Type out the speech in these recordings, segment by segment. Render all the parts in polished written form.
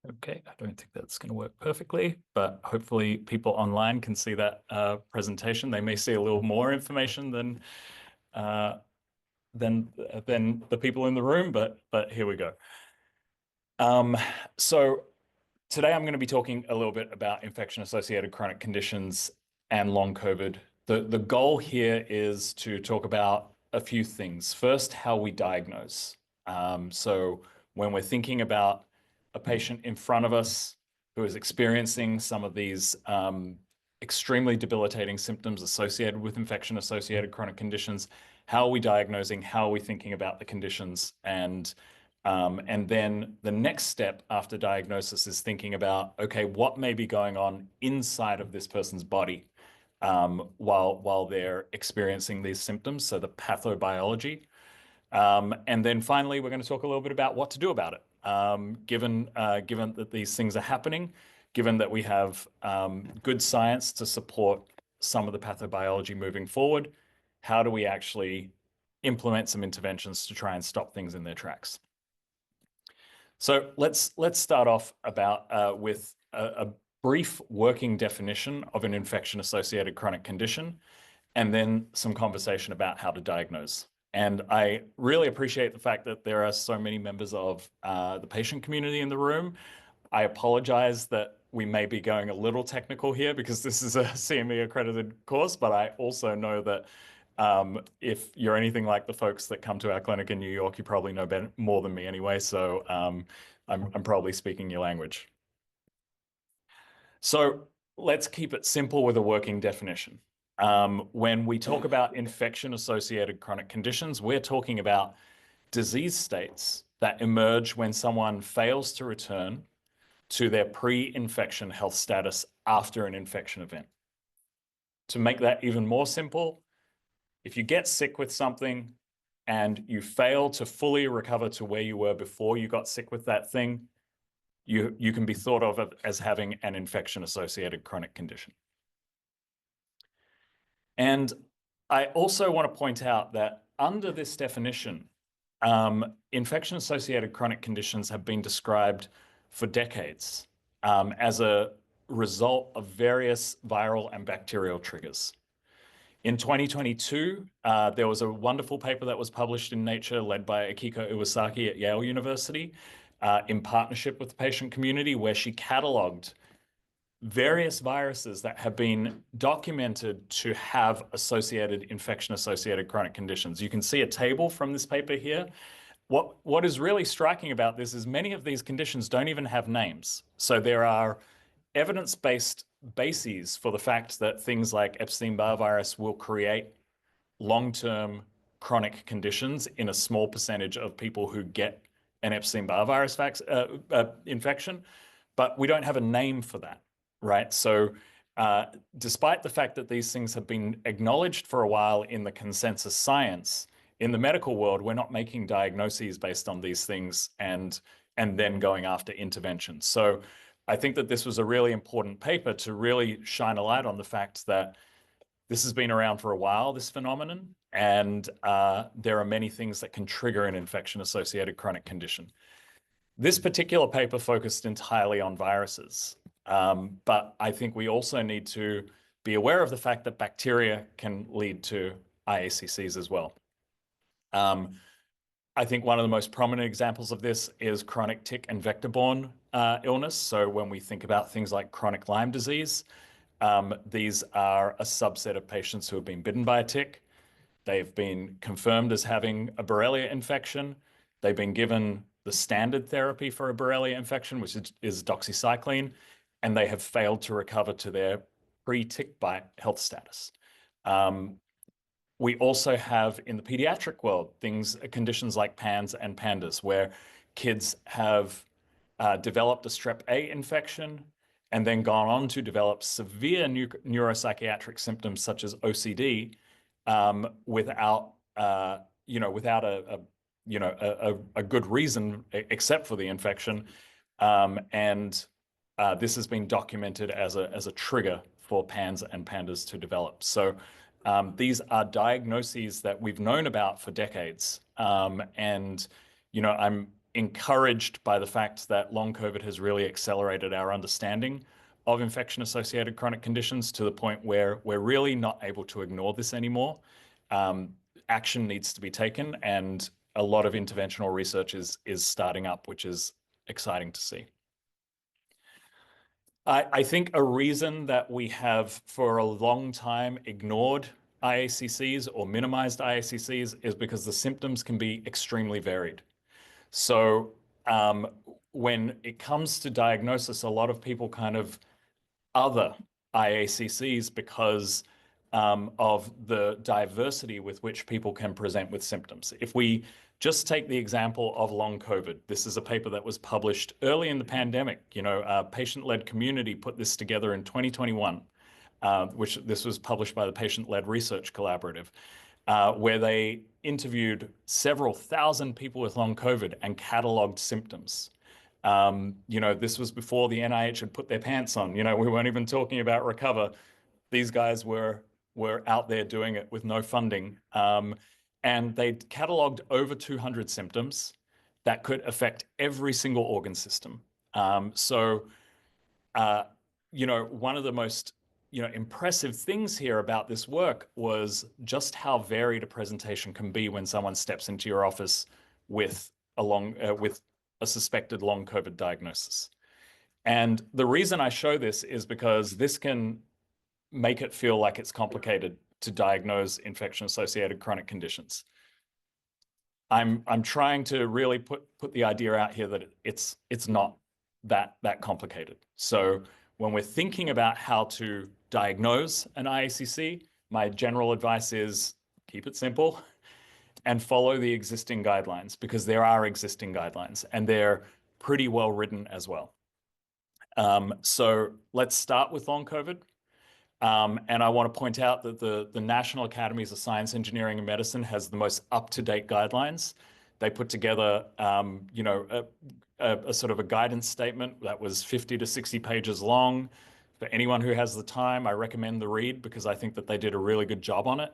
Okay, I don't think that's going to work perfectly, but hopefully people online can see that presentation. They may see a little more information uh, than the people in the room, but here we go. So today I'm going to be talking a little bit about infection-associated chronic conditions and long COVID. The goal here is to talk about a few things. First, how we diagnose. So when we're thinking about a patient in front of us who is experiencing some of these extremely debilitating symptoms associated with infection-associated chronic conditions, how are we diagnosing? How are we thinking about the conditions? And then the next step after diagnosis is thinking about, okay, what may be going on inside of this person's body while they're experiencing these symptoms, so the pathobiology. And then finally, we're going to talk a little bit about what to do about it. Given that these things are happening, given that we have good science to support some of the pathobiology moving forward, how do we actually implement some interventions to try and stop things in their tracks? So let's start off with a brief working definition of an infection-associated chronic condition, and then some conversation about how to diagnose. And I really appreciate the fact that there are so many members of the patient community in the room. I apologize that we may be going a little technical here because this is a CME accredited course, but I also know that if you're anything like the folks that come to our clinic in New York, you probably know more than me anyway, so I'm probably speaking your language. So let's keep it simple with a working definition. When we talk about infection-associated chronic conditions, we're talking about disease states that emerge when someone fails to return to their pre-infection health status after an infection event. To make that even more simple, if you get sick with something and you fail to fully recover to where you were before you got sick with that thing, you can be thought of as having an infection-associated chronic condition. And I also want to point out that under this definition, infection-associated chronic conditions have been described for decades as a result of various viral and bacterial triggers. In 2022, there was a wonderful paper that was published in Nature led by Akiko Iwasaki at Yale University in partnership with the patient community, where she cataloged various viruses that have been documented to have associated infection-associated chronic conditions. You can see a table from this paper here. What is really striking about this is many of these conditions don't even have names. So there are evidence-based bases for the fact that things like Epstein-Barr virus will create long-term chronic conditions in a small percentage of people who get an Epstein-Barr virus infection, but we don't have a name for that, right? So despite the fact that these things have been acknowledged for a while in the consensus science, in the medical world, we're not making diagnoses based on these things and then going after interventions. So I think that this was a really important paper to really shine a light on the fact that this has been around for a while, this phenomenon, and there are many things that can trigger an infection-associated chronic condition. This particular paper focused entirely on viruses, but I think we also need to be aware of the fact that bacteria can lead to IACCs as well. I think one of the most prominent examples of this is chronic tick and vector-borne illness. So when we think about things like chronic Lyme disease, these are a subset of patients who have been bitten by a tick. They've been confirmed as having a Borrelia infection. They've been given the standard therapy for a Borrelia infection, which is doxycycline, and they have failed to recover to their pre-tick bite health status. We also have in the pediatric world conditions like PANS and PANDAS, where kids have developed a strep A infection and then gone on to develop severe neuropsychiatric symptoms such as OCD without a good reason except for the infection, and this has been documented as a trigger for PANS and PANDAS to develop. So these are diagnoses that we've known about for decades, and I'm encouraged by the fact that long COVID has really accelerated our understanding of infection-associated chronic conditions to the point where we're really not able to ignore this anymore. Action needs to be taken, and a lot of interventional research is starting up, which is exciting to see. I think a reason that we have for a long time ignored IACCs or minimized IACCs is because the symptoms can be extremely varied. So when it comes to diagnosis, a lot of people kind of other IACCs because of the diversity with which people can present with symptoms. If we just take the example of long COVID, this is a paper that was published early in the pandemic. A patient-led community put this together in 2021, which this was published by the Patient-Led Research Collaborative, where they interviewed several thousand people with long COVID and cataloged symptoms. This was before the NIH had put their pants on. We weren't even talking about Recover. These guys were out there doing it with no funding. And they cataloged over 200 symptoms that could affect every single organ system. One of the most impressive things here about this work was just how varied a presentation can be when someone steps into your office with a suspected long COVID diagnosis. And the reason I show this is because this can make it feel like it's complicated to diagnose infection-associated chronic conditions. I'm trying to really put the idea out here that it's not that complicated. So when we're thinking about how to diagnose an IACC, my general advice is keep it simple and follow the existing guidelines, because there are existing guidelines and they're pretty well written as well. So let's start with long COVID. And I want to point out that the National Academies of Science, Engineering, and Medicine has the most up-to-date guidelines. They put together, a sort of a guidance statement that was 50 to 60 pages long. For anyone who has the time, I recommend the read because I think that they did a really good job on it.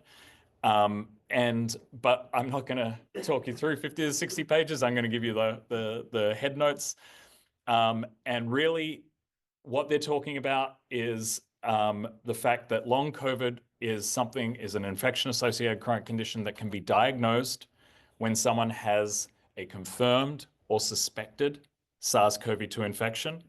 But I'm not going to talk you through 50 to 60 pages. I'm going to give you the head notes. And really, what they're talking about is the fact that long COVID is an infection-associated chronic condition that can be diagnosed when someone has a confirmed or suspected SARS-CoV-2 infection.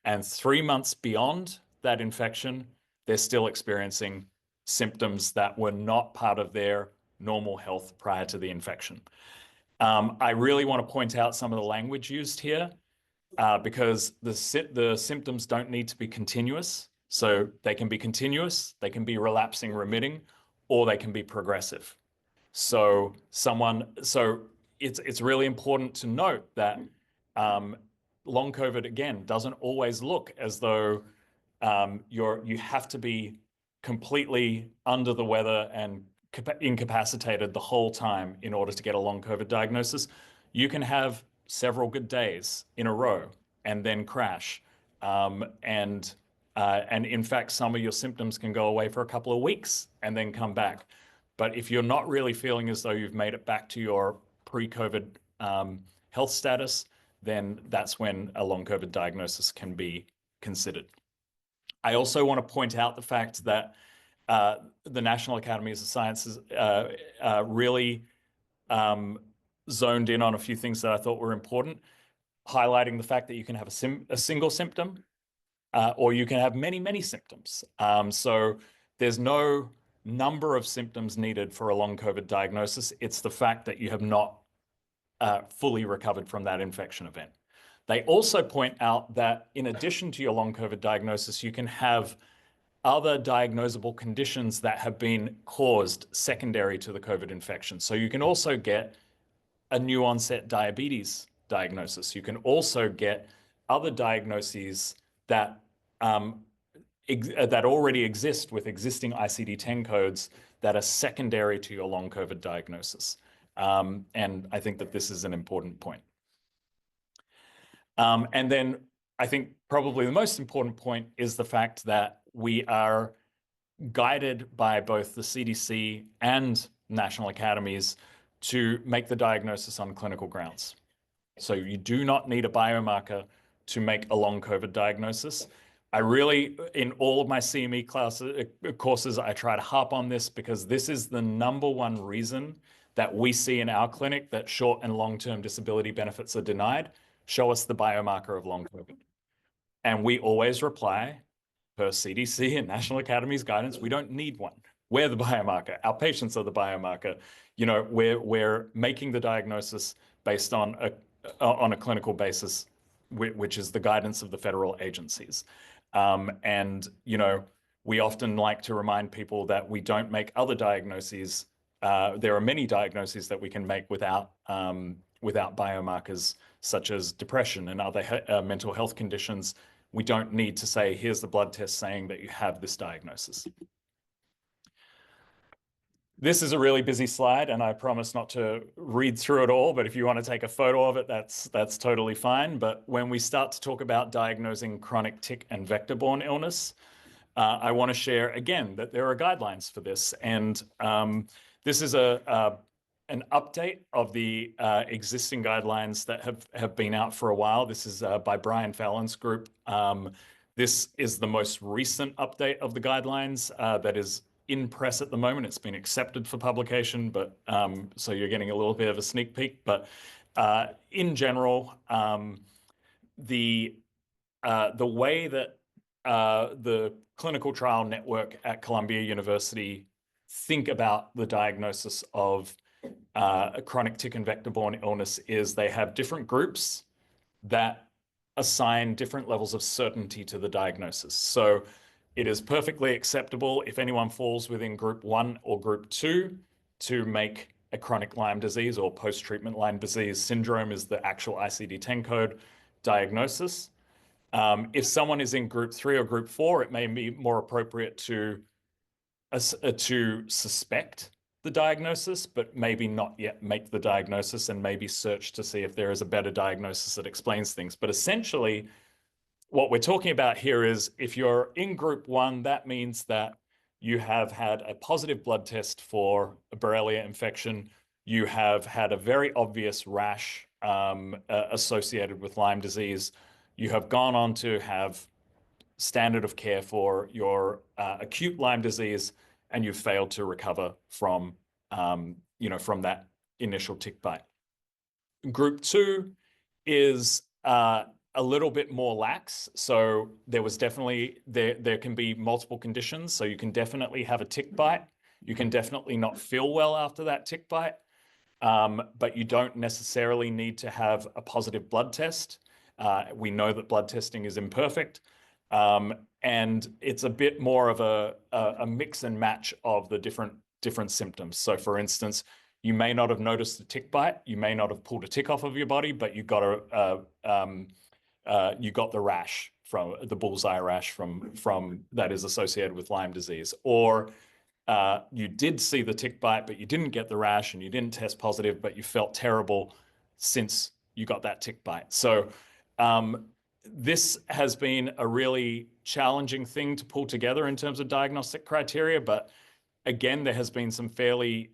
And 3 months beyond that infection, they're still experiencing symptoms that were not part of their normal health prior to the infection. I really want to point out some of the language used here because the symptoms don't need to be continuous. So they can be continuous, they can be relapsing remitting, or they can be progressive. So it's really important to note that long COVID, again, doesn't always look as though you have to be completely under the weather and incapacitated the whole time in order to get a long COVID diagnosis. You can have several good days in a row and then crash. And in fact, some of your symptoms can go away for a couple of weeks and then come back. But if you're not really feeling as though you've made it back to your pre-COVID health status, then that's when a long COVID diagnosis can be considered. I also want to point out the fact that the National Academies of Sciences really zoned in on a few things that I thought were important, highlighting the fact that you can have a single symptom or you can have many, many symptoms. So there's no number of symptoms needed for a long COVID diagnosis. It's the fact that you have not fully recovered from that infection event. They also point out that in addition to your long COVID diagnosis, you can have other diagnosable conditions that have been caused secondary to the COVID infection. So you can also get a new onset diabetes diagnosis. You can also get other diagnoses that already exist with existing ICD-10 codes that are secondary to your long COVID diagnosis. And I think that this is an important point. And then I think probably the most important point is the fact that we are guided by both the CDC and national academies to make the diagnosis on clinical grounds. So you do not need a biomarker to make a long COVID diagnosis. I really, in all of my CME courses, I try to harp on this because this is the #1 reason that we see in our clinic that short and long-term disability benefits are denied. Show us the biomarker of long COVID. And we always reply, per CDC and National Academy's guidance, we don't need one. We're the biomarker. Our patients are the biomarker. You know, we're making the diagnosis based on a clinical basis, which is the guidance of the federal agencies. And, you know, we often like to remind people that we don't make other diagnoses. There are many diagnoses that we can make without biomarkers, such as depression and other mental health conditions. We don't need to say, here's the blood test saying that you have this diagnosis. This is a really busy slide, and I promise not to read through it all, but if you want to take a photo of it, that's totally fine. But when we start to talk about diagnosing chronic tick and vector-borne illness, I want to share again that there are guidelines for this. And this is an update of the existing guidelines that have been out for a while. This is by Brian Fallon's group. This is the most recent update of the guidelines that is in press at the moment. It's been accepted for publication, but so you're getting a little bit of a sneak peek. But in general, the way that the clinical trial network at Columbia University think about the diagnosis of a chronic tick and vector-borne illness is they have different groups that assign different levels of certainty to the diagnosis. So it is perfectly acceptable if anyone falls within group 1 or group 2 to make a chronic Lyme disease or post-treatment Lyme disease syndrome is the actual ICD-10 code diagnosis. If someone is in group 3 or group 4, it may be more appropriate to suspect the diagnosis, but maybe not yet make the diagnosis and maybe search to see if there is a better diagnosis that explains things. But essentially, what we're talking about here is if you're in group 1, that means that you have had a positive blood test for a Borrelia infection. You have had a very obvious rash associated with Lyme disease. You have gone on to have standard of care for your acute Lyme disease, and you've failed to recover from, from that initial tick bite. Group 2 is a little bit more lax. So there was definitely, there can be multiple conditions. So you can definitely have a tick bite. You can definitely not feel well after that tick bite, but you don't necessarily need to have a positive blood test. We know that blood testing is imperfect. And it's a bit more of a mix and match of the different symptoms. So for instance, you may not have noticed a tick bite. You may not have pulled a tick off of your body, but you got the rash, from the bullseye rash from that is associated with Lyme disease. Or you did see the tick bite, but you didn't get the rash and you didn't test positive, but you felt terrible since you got that tick bite. So this has been a really challenging thing to pull together in terms of diagnostic criteria, but again, there has been some fairly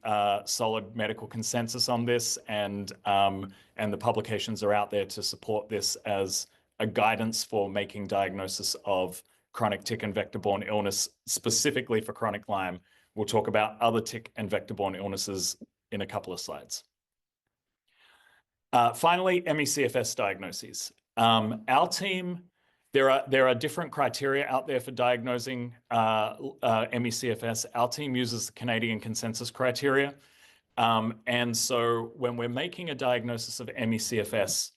solid medical consensus on this, and the publications are out there to support this as a guidance for making diagnosis of chronic tick and vector-borne illness, specifically for chronic Lyme. We'll talk about other tick and vector-borne illnesses in a couple of slides. Finally, ME/CFS diagnoses. Our team, there are different criteria out there for diagnosing ME/CFS. Our team uses the Canadian consensus criteria. And so when we're making a diagnosis of ME/CFS,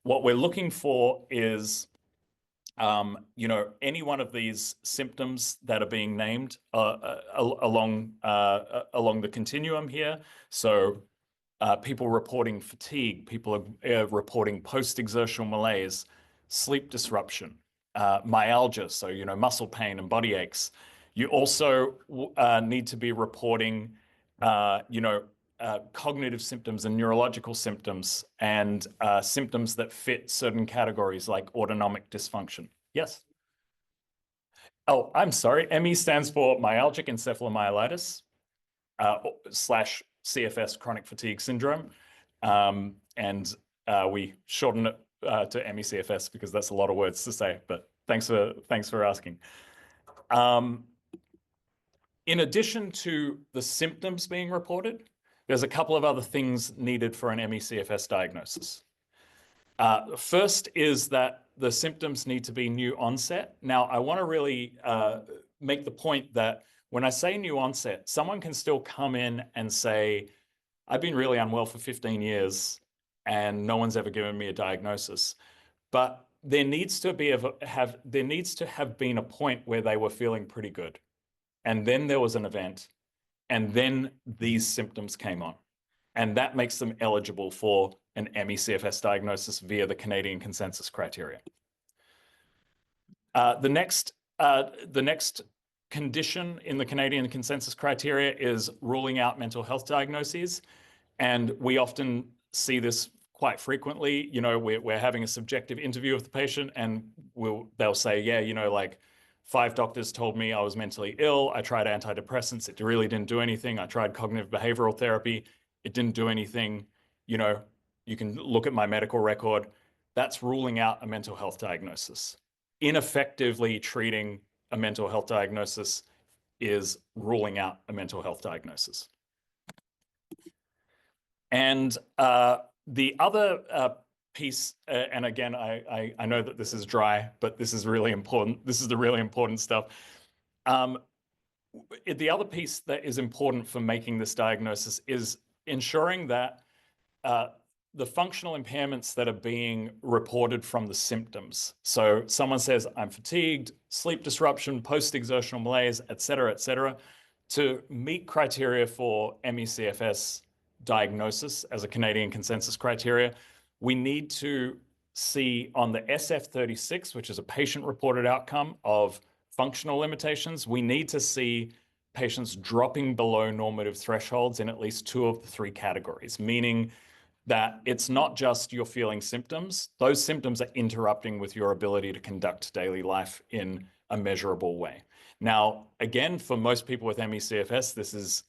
what we're looking for is, any one of these symptoms that are being named along the continuum here. So people reporting fatigue, people are reporting post-exertional malaise, sleep disruption, myalgia, so, muscle pain and body aches. You also need to be reporting, cognitive symptoms and neurological symptoms and symptoms that fit certain categories like autonomic dysfunction. Yes? Oh, I'm sorry. ME stands for myalgic encephalomyelitis / CFS, chronic fatigue syndrome. And we shorten it to ME/CFS because that's a lot of words to say, but thanks for asking. In addition to the symptoms being reported, there's a couple of other things needed for an ME/CFS diagnosis. First is that the symptoms need to be new onset. Now, I want to really make the point that when I say new onset, someone can still come in and say, I've been really unwell for 15 years and no one's ever given me a diagnosis. But there needs to have been a point where they were feeling pretty good. And then there was an event, and then these symptoms came on. And that makes them eligible for an ME/CFS diagnosis via the Canadian consensus criteria. The next condition in the Canadian consensus criteria is ruling out mental health diagnoses. And we often see this quite frequently. You know, we're having a subjective interview of the patient, and they'll say, yeah, you know, like 5 doctors told me I was mentally ill. I tried antidepressants. It really didn't do anything. I tried cognitive behavioral therapy. It didn't do anything. You know, you can look at my medical record. That's ruling out a mental health diagnosis. Ineffectively treating a mental health diagnosis is ruling out a mental health diagnosis. And the other piece, and again, I know that this is dry, but this is really important. This is the really important stuff. The other piece that is important for making this diagnosis is ensuring that the functional impairments that are being reported from the symptoms. So someone says, I'm fatigued, sleep disruption, post-exertional malaise, et cetera, to meet criteria for ME/CFS diagnosis as a Canadian consensus criteria, we need to see on the SF-36, which is a patient-reported outcome of functional limitations, we need to see patients dropping below normative thresholds in at least 2 of the 3 categories, meaning that it's not just you're feeling symptoms. Those symptoms are interrupting with your ability to conduct daily life in a measurable way. Now, again, for most people with ME/CFS, this is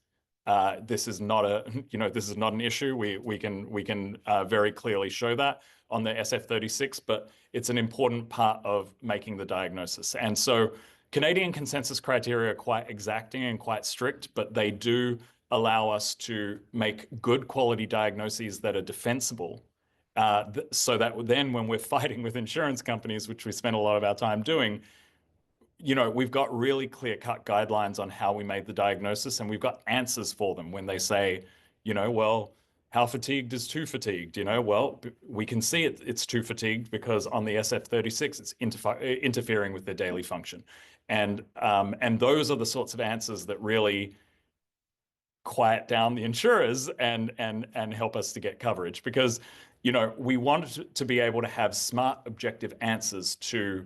not an issue. We can very clearly show that on the SF-36, but it's an important part of making the diagnosis. And so Canadian consensus criteria are quite exacting and quite strict, but they do allow us to make good quality diagnoses that are defensible, so that then when we're fighting with insurance companies, which we spend a lot of our time doing, you know, we've got really clear-cut guidelines on how we made the diagnosis, and we've got answers for them when they say, you know, well, how fatigued is too fatigued? You know, well, we can see it's too fatigued because on the SF-36, it's interfering with their daily function. And those are the sorts of answers that really quiet down the insurers and help us to get coverage, because, you know, we want to be able to have smart, objective answers to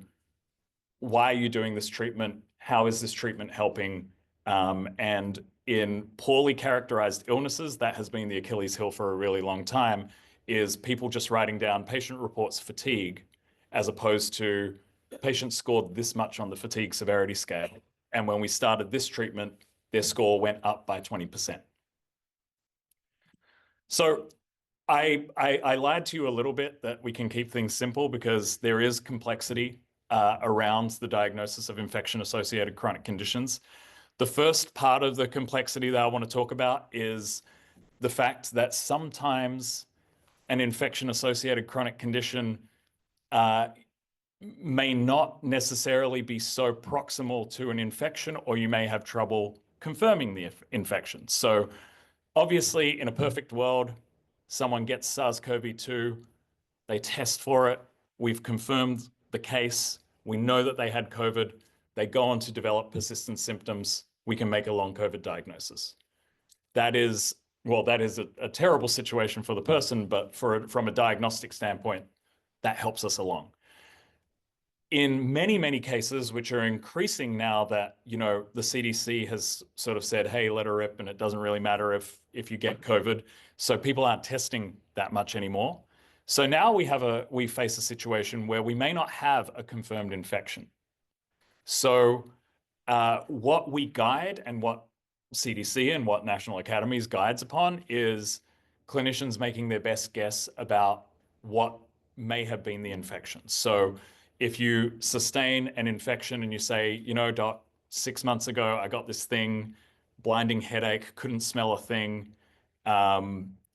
why are you doing this treatment? How is this treatment helping? And in poorly characterized illnesses, that has been the Achilles heel for a really long time, is people just writing down patient reports fatigue, as opposed to patient scored this much on the fatigue severity scale. And when we started this treatment, their score went up by 20%. So I lied to you a little bit that we can keep things simple, because there is complexity around the diagnosis of infection-associated chronic conditions. The first part of the complexity that I want to talk about is the fact that sometimes an infection-associated chronic condition may not necessarily be so proximal to an infection, or you may have trouble confirming the infection. So obviously, in a perfect world, someone gets SARS-CoV-2, they test for it, we've confirmed the case, we know that they had COVID, they go on to develop persistent symptoms, we can make a long COVID diagnosis. That is a terrible situation for the person, but from a diagnostic standpoint, that helps us along. In many, many cases, which are increasing now that, you know, the CDC has sort of said, hey, let her rip, and it doesn't really matter if you get COVID. So people aren't testing that much anymore. So now we face a situation where we may not have a confirmed infection. So what we guide, and what CDC and what National Academies guides upon, is clinicians making their best guess about what may have been the infection. So if you sustain an infection and you say, you know, doc, 6 months ago, I got this thing, blinding headache, couldn't smell a thing,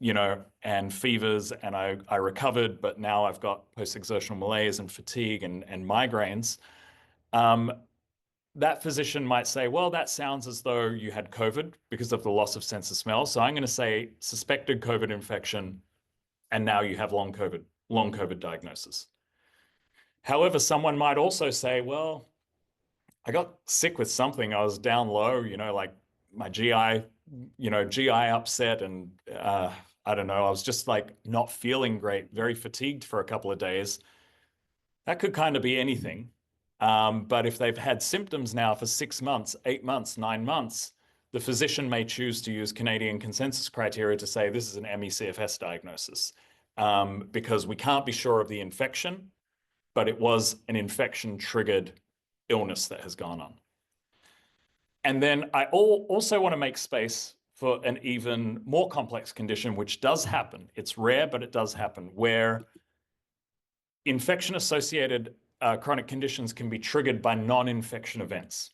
you know, and fevers, and I recovered, but now I've got post-exertional malaise and fatigue and migraines. That physician might say, well, that sounds as though you had COVID because of the loss of sense of smell. So I'm going to say suspected COVID infection, and now you have long COVID diagnosis. However, someone might also say, well, I got sick with something. I was down low, you know, like my GI, GI upset, and I don't know, I was just like not feeling great, very fatigued for a couple of days. That could kind of be anything. But if they've had symptoms now for 6 months, 8 months, 9 months, the physician may choose to use Canadian consensus criteria to say this is an ME/CFS diagnosis, because we can't be sure of the infection, but it was an infection-triggered illness that has gone on. And then I also want to make space for an even more complex condition, which does happen. It's rare, but it does happen, where infection-associated chronic conditions can be triggered by non-infection events.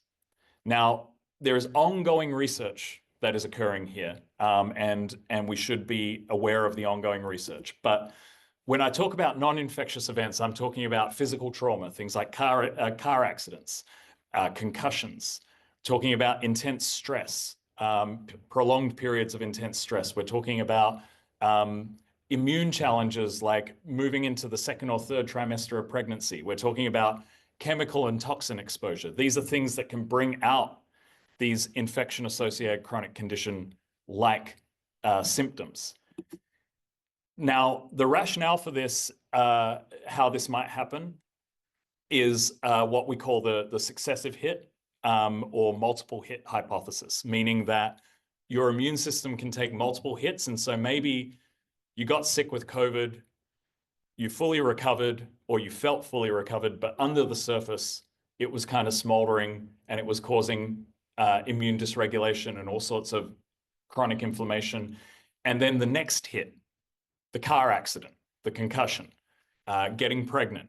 Now, there is ongoing research that is occurring here, and we should be aware of the ongoing research. But when I talk about non-infectious events, I'm talking about physical trauma, things like car accidents, concussions, talking about intense stress, prolonged periods of intense stress. We're talking about immune challenges like moving into the 2nd or 3rd trimester of pregnancy. We're talking about chemical and toxin exposure. These are things that can bring out these infection-associated chronic condition-like symptoms. Now, the rationale for this, how this might happen, is what we call the successive hit or multiple hit hypothesis, meaning that your immune system can take multiple hits. And so maybe you got sick with COVID, you fully recovered, or you felt fully recovered, but under the surface, it was kind of smoldering and it was causing immune dysregulation and all sorts of chronic inflammation. And then the next hit, the car accident, the concussion, getting pregnant,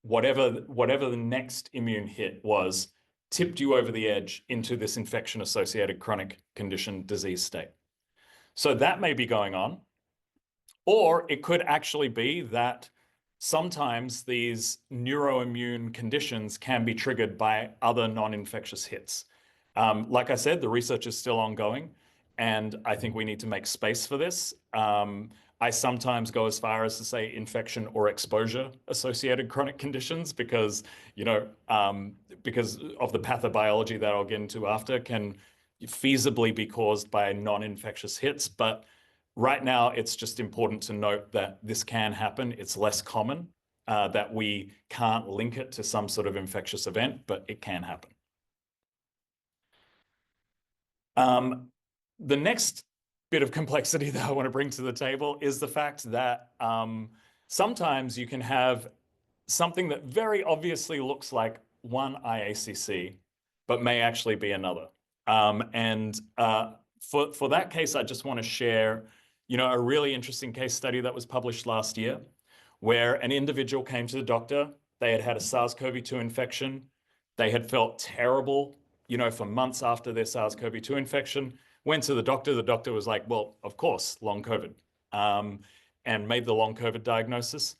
whatever the next immune hit was, tipped you over the edge into this infection-associated chronic condition disease state. So that may be going on. Or it could actually be that sometimes these neuroimmune conditions can be triggered by other non-infectious hits. Like I said, the research is still ongoing, and I think we need to make space for this. I sometimes go as far as to say infection or exposure associated chronic conditions because, because of the pathobiology that I'll get into after, can feasibly be caused by non-infectious hits. But right now, it's just important to note that this can happen. It's less common, that we can't link it to some sort of infectious event, but it can happen. The next bit of complexity that I want to bring to the table is the fact that sometimes you can have something that very obviously looks like one IACC, but may actually be another. For that case, I just want to share, a really interesting case study that was published last year, where an individual came to the doctor. They had had a SARS-CoV-2 infection. They had felt terrible, for months after their SARS-CoV-2 infection. Went to the doctor. The doctor was like, well, of course, long COVID, and made the long COVID diagnosis.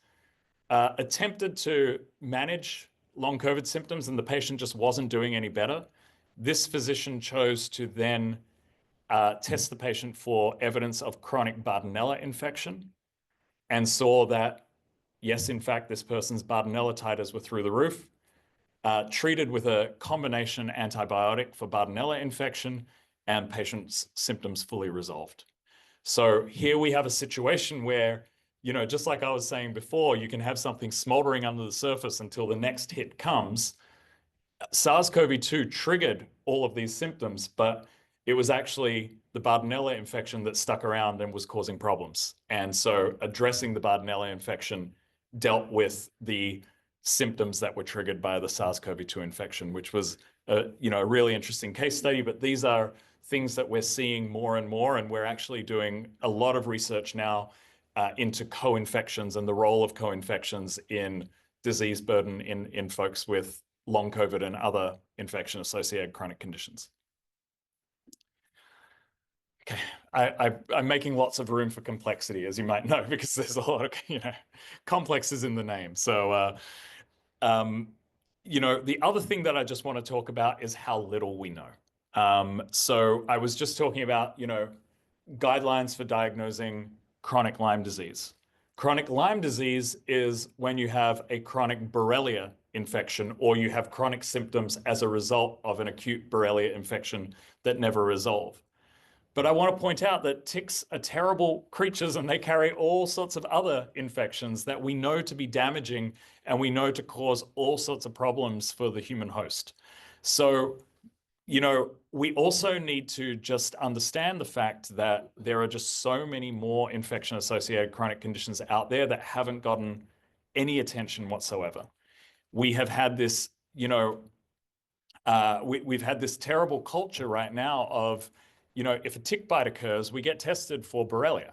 Attempted to manage long COVID symptoms, and the patient just wasn't doing any better. This physician chose to then test the patient for evidence of chronic Bartonella infection, and saw that, yes, in fact, this person's Bartonella titers were through the roof. Treated with a combination antibiotic for Bartonella infection, and patient's symptoms fully resolved. So here we have a situation where, just like I was saying before, you can have something smoldering under the surface until the next hit comes. SARS-CoV-2 triggered all of these symptoms, but it was actually the Bartonella infection that stuck around and was causing problems. And so addressing the Bartonella infection dealt with the symptoms that were triggered by the SARS-CoV-2 infection, which was a really interesting case study. But these are things that we're seeing more and more, and we're actually doing a lot of research now into co-infections and the role of co-infections in disease burden in folks with long COVID and other infection-associated chronic conditions. Okay, I'm making lots of room for complexity, as you might know, because there's a lot of, complex is in the name. So, the other thing that I just want to talk about is how little we know. So I was just talking about, guidelines for diagnosing chronic Lyme disease. Chronic Lyme disease is when you have a chronic Borrelia infection or you have chronic symptoms as a result of an acute Borrelia infection that never resolve. But I want to point out that ticks are terrible creatures and they carry all sorts of other infections that we know to be damaging and we know to cause all sorts of problems for the human host. So, we also need to just understand the fact that there are just so many more infection-associated chronic conditions out there that haven't gotten any attention whatsoever. We have had this, we've had this terrible culture right now of, if a tick bite occurs, we get tested for Borrelia.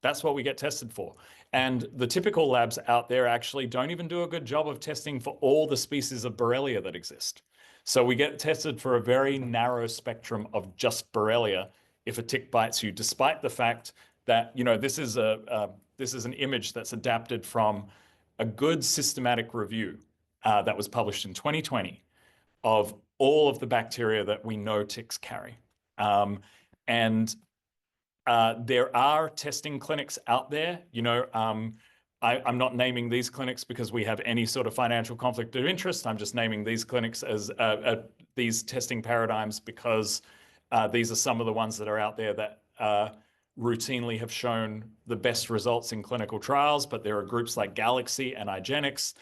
That's what we get tested for. And the typical labs out there actually don't even do a good job of testing for all the species of Borrelia that exist. So we get tested for a very narrow spectrum of just Borrelia if a tick bites you, despite the fact that, this is an image that's adapted from a good systematic review that was published in 2020 of all of the bacteria that we know ticks carry. And there are testing clinics out there. I'm not naming these clinics because we have any sort of financial conflict of interest. I'm just naming these clinics as these testing paradigms because these are some of the ones that are out there that routinely have shown the best results in clinical trials. But there are groups like Galaxy and IGeneX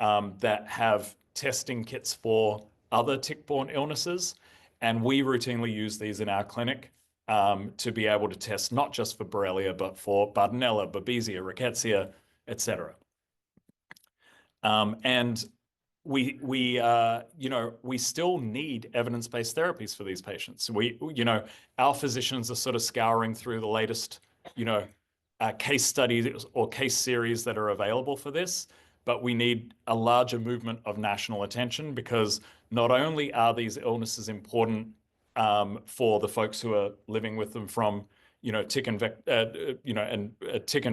that have testing kits for other tick-borne illnesses. And we routinely use these in our clinic to be able to test not just for Borrelia, but for Bartonella, Babesia, Rickettsia, etc. And we still need evidence-based therapies for these patients. Our physicians are sort of scouring through the latest, case studies or case series that are available for this, but we need a larger movement of national attention because not only are these illnesses important for the folks who are living with them from, tick and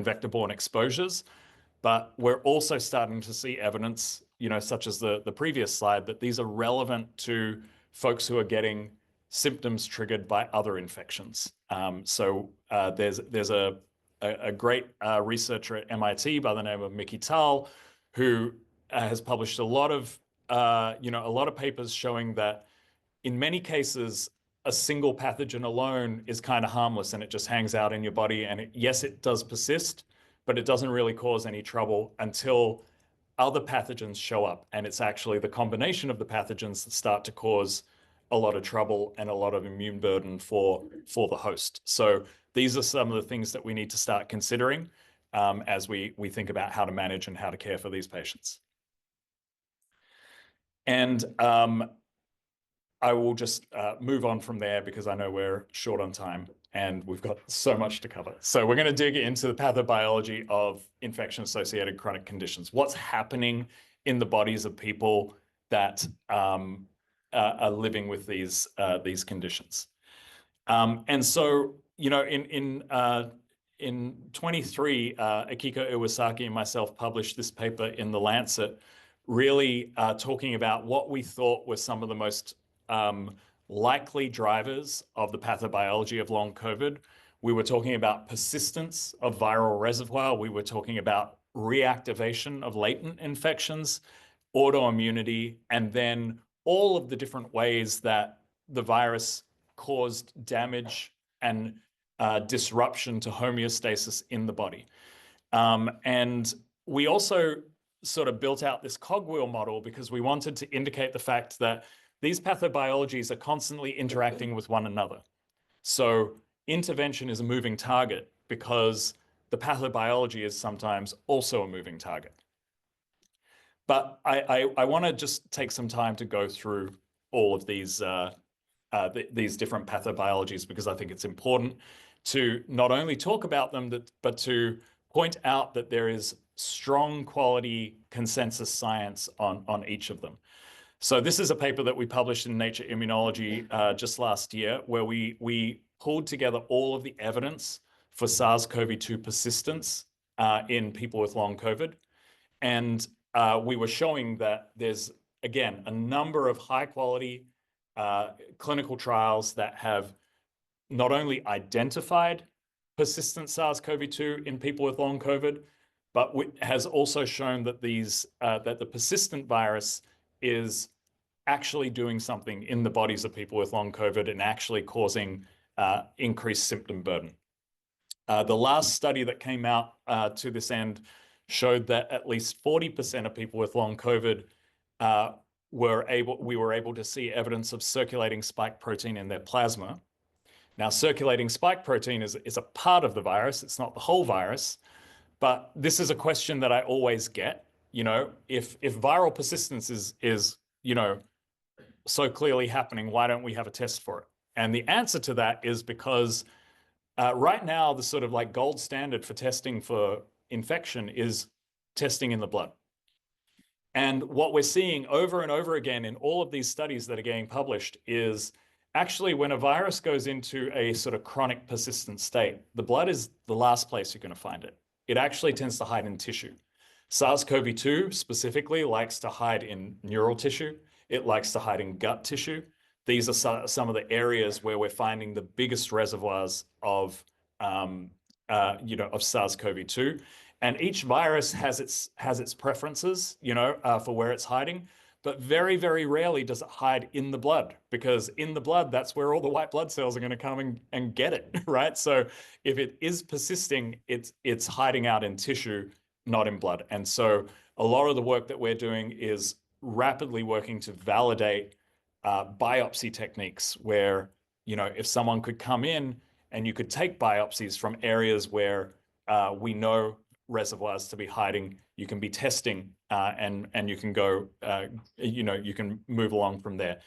vector-borne exposures, but we're also starting to see evidence, such as the previous slide, that these are relevant to folks who are getting symptoms triggered by other infections. So there's a great researcher at MIT by the name of Mickey Tal, who has published a lot of papers showing that in many cases, a single pathogen alone is kind of harmless and it just hangs out in your body. And yes, it does persist, but it doesn't really cause any trouble until other pathogens show up. And it's actually the combination of the pathogens that start to cause a lot of trouble and a lot of immune burden for the host. So these are some of the things that we need to start considering as we think about how to manage and how to care for these patients. And I will just move on from there because I know we're short on time and we've got so much to cover. So we're going to dig into the pathobiology of infection-associated chronic conditions. What's happening in the bodies of people that are living with these conditions? And so, in 23, Akiko Iwasaki and myself published this paper in The Lancet, really talking about what we thought were some of the most likely drivers of the pathobiology of long COVID. We were talking about persistence of viral reservoir. We were talking about reactivation of latent infections, autoimmunity, and then all of the different ways that the virus caused damage and disruption to homeostasis in the body. And we also sort of built out this cogwheel model because we wanted to indicate the fact that these pathobiologies are constantly interacting with one another. So intervention is a moving target because the pathobiology is sometimes also a moving target. But I want to just take some time to go through all of these different pathobiologies because I think it's important to not only talk about them, but to point out that there is strong quality consensus science on each of them. So this is a paper that we published in Nature Immunology just last year, where we pulled together all of the evidence for SARS-CoV-2 persistence in people with long COVID. And we were showing that there's, again, a number of high quality clinical trials that have not only identified persistent SARS-CoV-2 in people with long COVID, but has also shown that that the persistent virus is actually doing something in the bodies of people with long COVID and actually causing increased symptom burden. The last study that came out to this end showed that at least 40% of people with long COVID we were able to see evidence of circulating spike protein in their plasma. Now, circulating spike protein is a part of the virus. It's not the whole virus. But this is a question that I always get. If viral persistence is so clearly happening, why don't we have a test for it? And the answer to that is because right now, the sort of like gold standard for testing for infection is testing in the blood. And what we're seeing over and over again in all of these studies that are getting published is actually when a virus goes into a sort of chronic persistent state, the blood is the last place you're going to find it. It actually tends to hide in tissue. SARS-CoV-2 specifically likes to hide in neural tissue. It likes to hide in gut tissue. These are some of the areas where we're finding the biggest reservoirs of SARS-CoV-2. And each virus has its preferences, for where it's hiding. But very, very rarely does it hide in the blood, because in the blood, that's where all the white blood cells are going to come and get it, right? So if it is persisting, it's hiding out in tissue, not in blood. And so a lot of the work that we're doing is rapidly working to validate biopsy techniques where, if someone could come in and you could take biopsies from areas where we know reservoirs to be hiding, you can be testing and you can go, you can move along from there.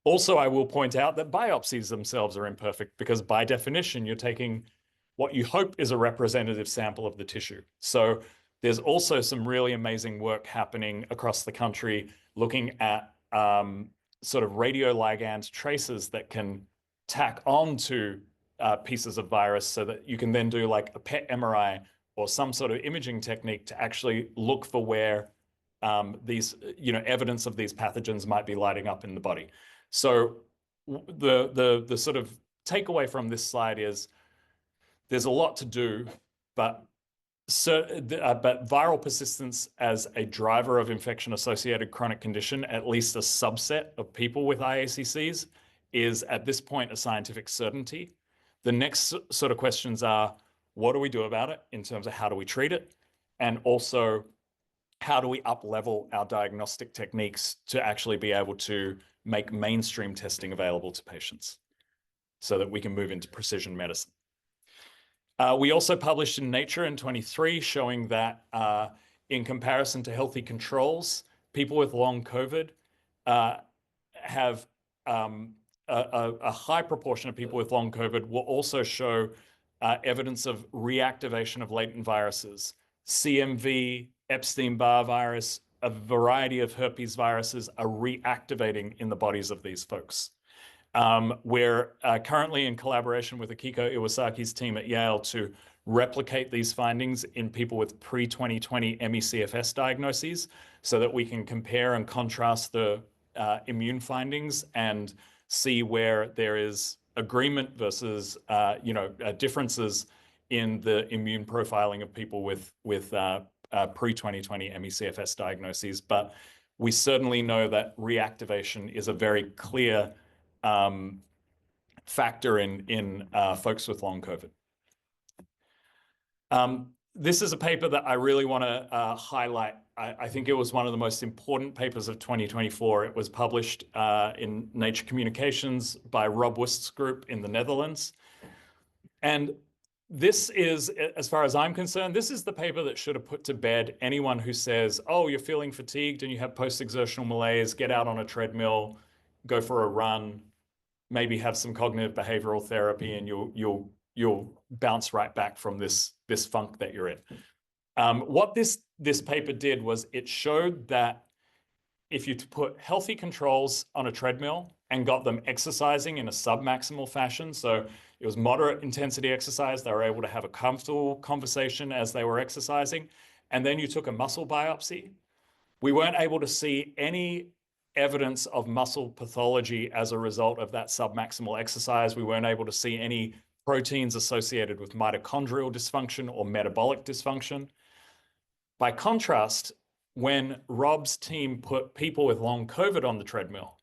Also, I will point out that biopsies themselves are imperfect because by definition, you're taking what you hope is a representative sample of the tissue. So there's also some really amazing work happening across the country looking at sort of radioligand traces that can tack on to pieces of virus so that you can then do like a PET MRI or some sort of imaging technique to actually look for where these, evidence of these pathogens might be lighting up in the body. So the sort of takeaway from this slide is there's a lot to do, but viral persistence as a driver of infection-associated chronic condition, at least a subset of people with IACCs, is at this point a scientific certainty. The next sort of questions are, what do we do about it in terms of how do we treat it? And also, how do we up-level our diagnostic techniques to actually be able to make mainstream testing available to patients so that we can move into precision medicine? We also published in Nature in 23 showing that in comparison to healthy controls, people with long COVID have a high proportion of people with long COVID will also show evidence of reactivation of latent viruses. CMV, Epstein-Barr virus, a variety of herpes viruses are reactivating in the bodies of these folks. We're currently in collaboration with Akiko Iwasaki's team at Yale to replicate these findings in people with pre-2020 ME/CFS diagnoses so that we can compare and contrast the immune findings and see where there is agreement versus differences in the immune profiling of people with pre-2020 ME/CFS diagnoses. But we certainly know that reactivation is a very clear factor in folks with long COVID. This is a paper that I really want to highlight. I think it was one of the most important papers of 2024. It was published in Nature Communications by Rob Wust's group in the Netherlands. And this is, as far as I'm concerned, this is the paper that should have put to bed anyone who says, oh, you're feeling fatigued and you have post-exertional malaise, get out on a treadmill, go for a run, maybe have some cognitive behavioral therapy, and you'll bounce right back from this funk that you're in. What this paper did was it showed that if you put healthy controls on a treadmill and got them exercising in a submaximal fashion, so it was moderate intensity exercise, they were able to have a comfortable conversation as they were exercising, and then you took a muscle biopsy, we weren't able to see any evidence of muscle pathology as a result of that submaximal exercise. We weren't able to see any proteins associated with mitochondrial dysfunction or metabolic dysfunction. By contrast, when Rob's team put people with long COVID on the treadmill,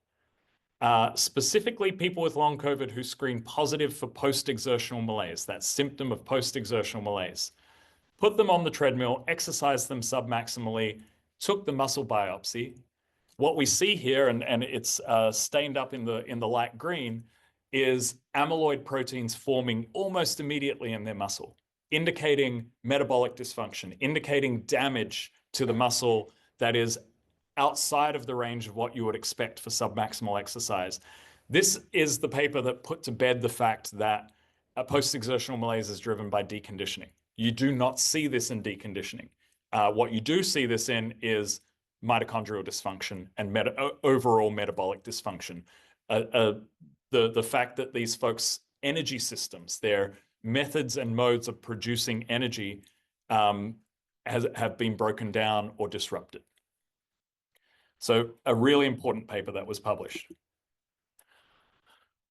specifically people with long COVID who screened positive for post-exertional malaise, that symptom of post-exertional malaise, put them on the treadmill, exercised them submaximally, took the muscle biopsy. What we see here, and it's stained up in the light green, is amyloid proteins forming almost immediately in their muscle, indicating metabolic dysfunction, indicating damage to the muscle that is outside of the range of what you would expect for submaximal exercise. This is the paper that put to bed the fact that a post-exertional malaise is driven by deconditioning. You do not see this in deconditioning. What you do see this in is mitochondrial dysfunction and overall metabolic dysfunction. The fact that these folks' energy systems, their methods and modes of producing energy have been broken down or disrupted. So a really important paper that was published.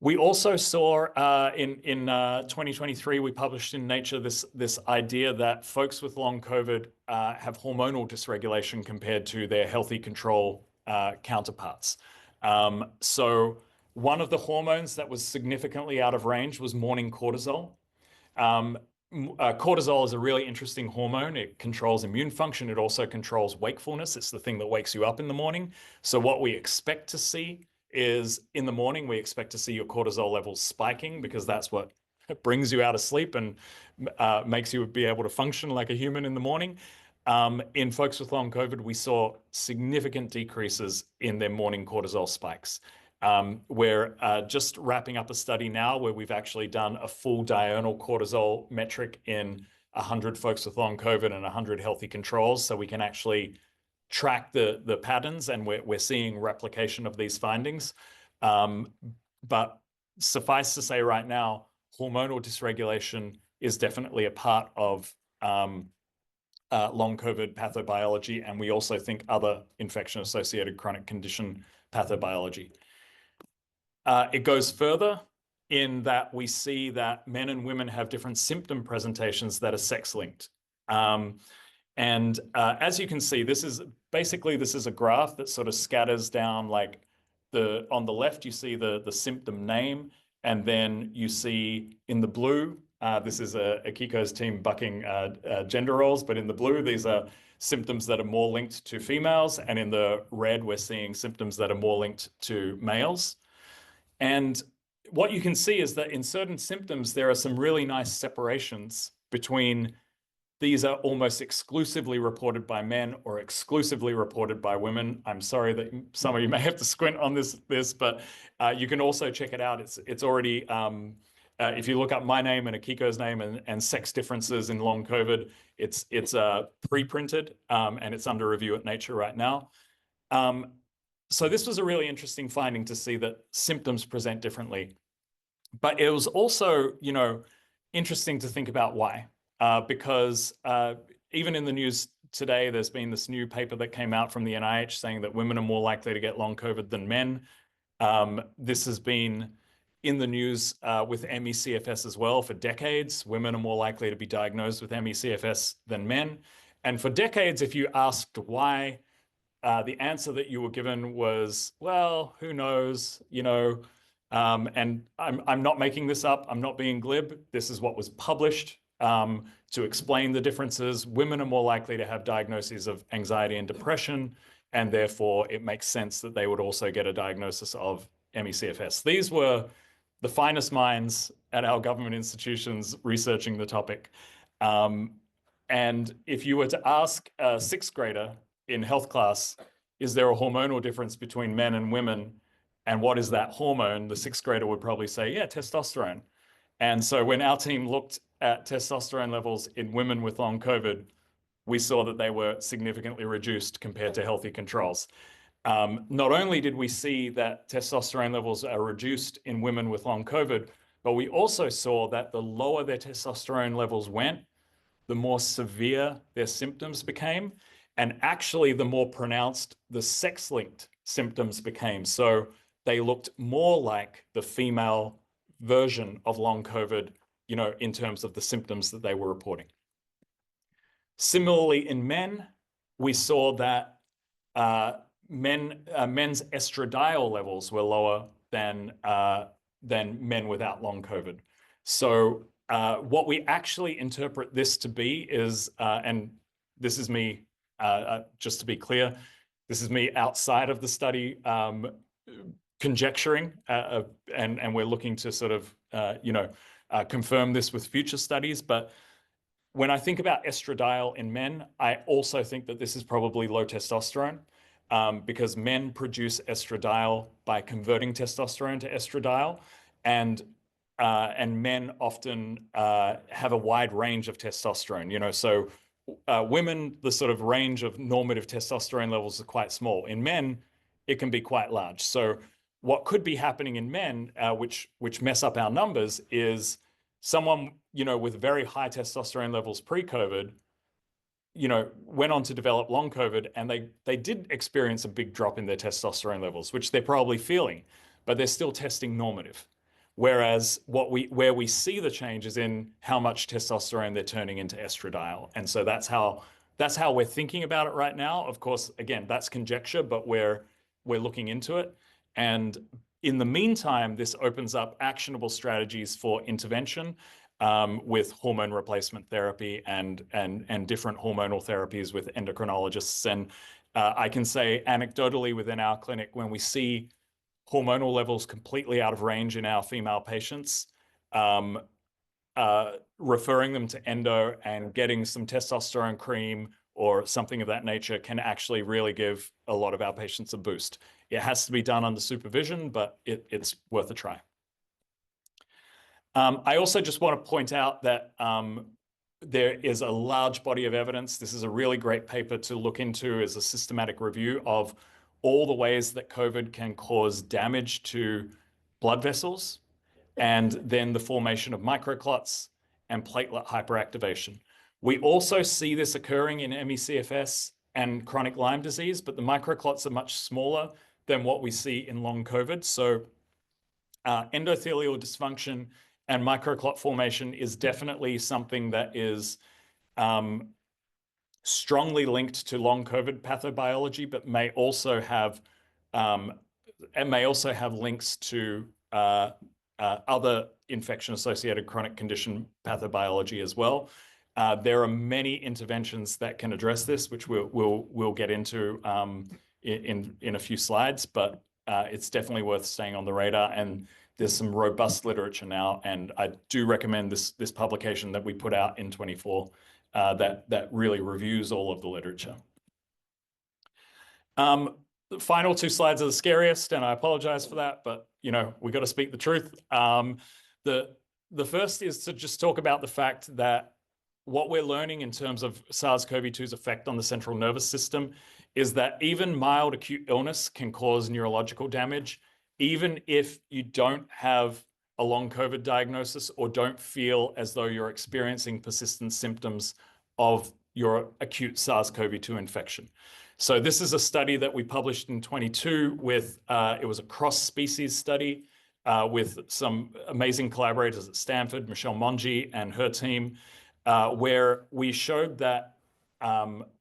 We also saw in 2023, we published in Nature this idea that folks with long COVID have hormonal dysregulation compared to their healthy control counterparts. So one of the hormones that was significantly out of range was morning cortisol. Cortisol is a really interesting hormone. It controls immune function. It also controls wakefulness. It's the thing that wakes you up in the morning. So what we expect to see is in the morning, we expect to see your cortisol levels spiking because that's what brings you out of sleep and makes you be able to function like a human in the morning. In folks with long COVID, we saw significant decreases in their morning cortisol spikes. We're just wrapping up a study now where we've actually done a full diurnal cortisol metric in 100 folks with long COVID and 100 healthy controls, so we can actually track the patterns, and we're seeing replication of these findings. But suffice to say right now, hormonal dysregulation is definitely a part of long COVID pathobiology, and we also think other infection-associated chronic condition pathobiology. It goes further in that we see that men and women have different symptom presentations that are sex-linked. As you can see, this is a graph that sort of scatters down, like on the left, you see the symptom name, and then you see in the blue, this is Akiko's team bucking gender roles, but in the blue, these are symptoms that are more linked to females, and in the red, we're seeing symptoms that are more linked to males. And what you can see is that in certain symptoms, there are some really nice separations between these are almost exclusively reported by men or exclusively reported by women. I'm sorry that some of you may have to squint on this, but you can also check it out. It's already, if you look up my name and Akiko's name and sex differences in long COVID, it's pre-printed and it's under review at Nature right now. So this was a really interesting finding to see that symptoms present differently. But it was also, interesting to think about why. Because even in the news today, there's been this new paper that came out from the NIH saying that women are more likely to get long COVID than men. This has been in the news with ME/CFS as well for decades. Women are more likely to be diagnosed with ME/CFS than men. And for decades, if you asked why, the answer that you were given was, well, who knows, and I'm not making this up. I'm not being glib. This is what was published to explain the differences. Women are more likely to have diagnoses of anxiety and depression, and therefore it makes sense that they would also get a diagnosis of ME/CFS. These were the finest minds at our government institutions researching the topic. And if you were to ask a sixth grader in health class, is there a hormonal difference between men and women? And what is that hormone? The sixth grader would probably say, yeah, testosterone. And so when our team looked at testosterone levels in women with long COVID, we saw that they were significantly reduced compared to healthy controls. Not only did we see that testosterone levels are reduced in women with long COVID, but we also saw that the lower their testosterone levels went, the more severe their symptoms became, and actually the more pronounced the sex-linked symptoms became. So they looked more like the female version of long COVID, in terms of the symptoms that they were reporting. Similarly, in men, we saw that men's estradiol levels were lower than men without long COVID. So what we actually interpret this to be is, and this is me, just to be clear, this is me outside of the study conjecturing, and we're looking to sort of, confirm this with future studies. But when I think about estradiol in men, I also think that this is probably low testosterone, because men produce estradiol by converting testosterone to estradiol, and men often have a wide range of testosterone. So women, the sort of range of normative testosterone levels are quite small. In men, it can be quite large. So what could be happening in men, which mess up our numbers, is someone, with very high testosterone levels pre-COVID, went on to develop long COVID, and they did experience a big drop in their testosterone levels, which they're probably feeling, but they're still testing normative. Whereas where we see the change is in how much testosterone they're turning into estradiol. And so that's how we're thinking about it right now. Of course, again, that's conjecture, but we're looking into it. And in the meantime, this opens up actionable strategies for intervention, with hormone replacement therapy and different hormonal therapies with endocrinologists. And I can say anecdotally within our clinic, when we see hormonal levels completely out of range in our female patients, referring them to endo and getting some testosterone cream or something of that nature can actually really give a lot of our patients a boost. It has to be done under supervision, but it's worth a try. I also just want to point out that there is a large body of evidence. This is a really great paper to look into as a systematic review of all the ways that COVID can cause damage to blood vessels, and then the formation of microclots and platelet hyperactivation. We also see this occurring in ME/CFS and chronic Lyme disease, but the microclots are much smaller than what we see in long COVID. So endothelial dysfunction and microclot formation is definitely something that is strongly linked to long COVID pathobiology, but may also have links to other infection-associated chronic condition pathobiology as well. There are many interventions that can address this, which we'll get into in a few slides, but it's definitely worth staying on the radar. And there's some robust literature now, and I do recommend this publication that we put out in 24 that really reviews all of the literature. The final two slides are the scariest, and I apologize for that, but we got to speak the truth. The first is to just talk about the fact that what we're learning in terms of SARS-CoV-2's effect on the central nervous system is that even mild acute illness can cause neurological damage, even if you don't have a long COVID diagnosis or don't feel as though you're experiencing persistent symptoms of your acute SARS-CoV-2 infection. So this is a study that we published in 22 with, it was a cross-species study with some amazing collaborators at Stanford, Michelle Mongi and her team, where we showed that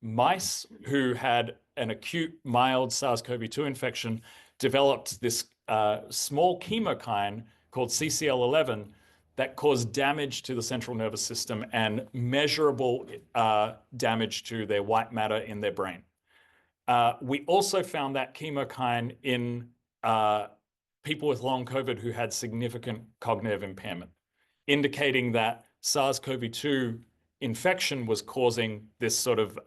mice who had an acute mild SARS-CoV-2 infection developed this small chemokine called CCL11 that caused damage to the central nervous system and measurable damage to their white matter in their brain. We also found that chemokine in people with long COVID who had significant cognitive impairment, indicating that SARS-CoV-2 infection was causing this sort of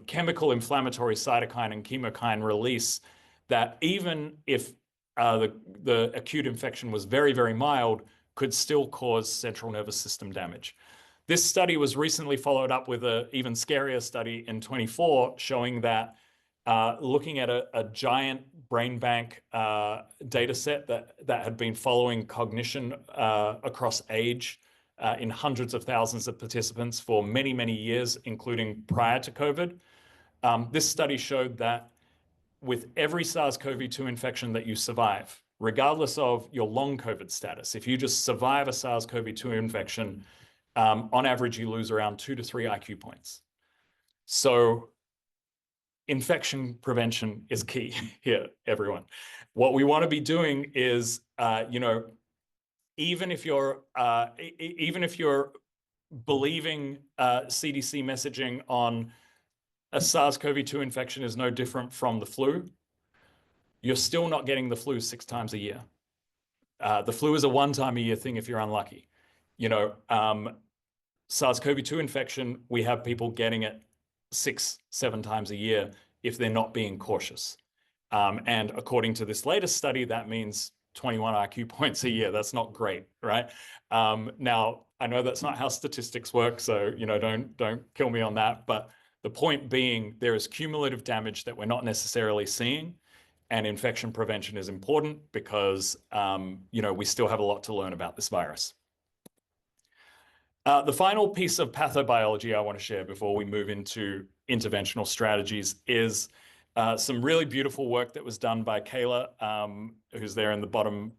chemical inflammatory cytokine and chemokine release that even if the acute infection was very, very mild, could still cause central nervous system damage. This study was recently followed up with an even scarier study in 24 showing that looking at a giant brain bank data set that had been following cognition across age in hundreds of thousands of participants for many, many years, including prior to COVID. This study showed that with every SARS-CoV-2 infection that you survive, regardless of your long COVID status, if you just survive a SARS-CoV-2 infection, on average, you lose around 2 to 3 IQ points. So infection prevention is key here, everyone. What we want to be doing is, even if you're believing CDC messaging on a SARS-CoV-2 infection is no different from the flu, you're still not getting the flu 6 times a year. The flu is a 1-time-a-year thing if you're unlucky. SARS-CoV-2 infection, we have people getting it 6, 7 times a year if they're not being cautious. And according to this latest study, that means 21 IQ points a year. That's not great, right? Now, I know that's not how statistics work, so don't kill me on that. But the point being, there is cumulative damage that we're not necessarily seeing, and infection prevention is important because we still have a lot to learn about this virus. The final piece of pathobiology I want to share before we move into interventional strategies is some really beautiful work that was done by Kayla, who's there in the bottom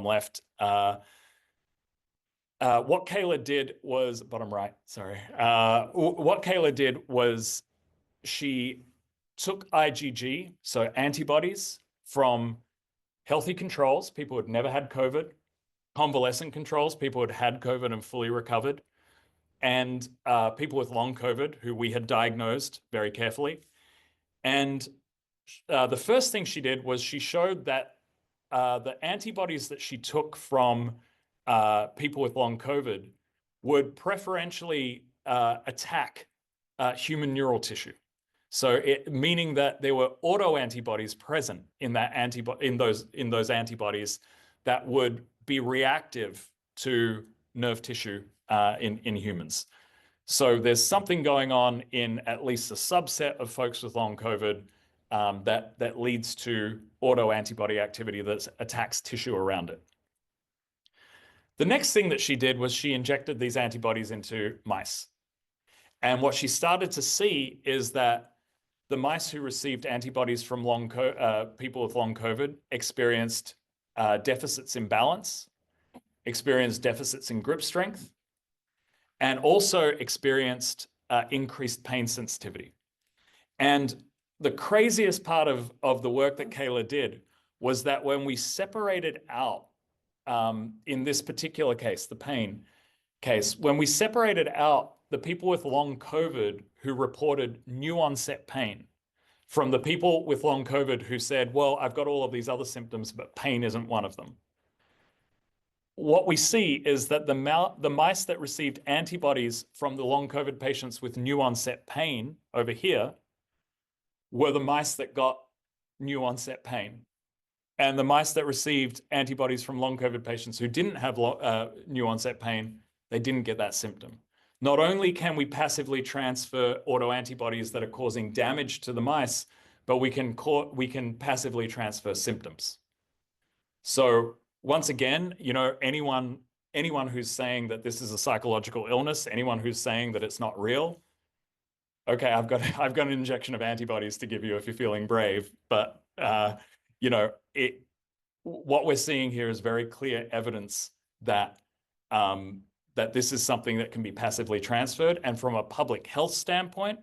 left. What Kayla did was bottom right. Sorry. What Kayla did was she took IgG, so antibodies, from healthy controls, people who had never had COVID, convalescent controls, people who had COVID and fully recovered, and people with long COVID who we had diagnosed very carefully. And the first thing she did was she showed that the antibodies that she took from people with long COVID would preferentially attack human neural tissue. So meaning that there were autoantibodies present in that in those antibodies that would be reactive to nerve tissue in humans. So there's something going on in at least a subset of folks with long COVID that leads to autoantibody activity that attacks tissue around it. The next thing that she did was she injected these antibodies into mice. And what she started to see is that the mice who received antibodies from people with long COVID experienced deficits in balance, experienced deficits in grip strength, and also experienced increased pain sensitivity. And the craziest part of the work that Kayla did was that when we separated out, in this particular case, the pain case, when we separated out the people with long COVID who reported new onset pain from the people with long COVID who said, well, I've got all of these other symptoms, but pain isn't one of them. What we see is that the mice that received antibodies from the long COVID patients with new onset pain over here were the mice that got new onset pain. And the mice that received antibodies from long COVID patients who didn't have new onset pain, they didn't get that symptom. Not only can we passively transfer autoantibodies that are causing damage to the mice, but we can passively transfer symptoms. So once again, anyone who's saying that this is a psychological illness, anyone who's saying that it's not real, okay, I've got an injection of antibodies to give you if you're feeling brave. But what we're seeing here is very clear evidence that that this is something that can be passively transferred. And from a public health standpoint,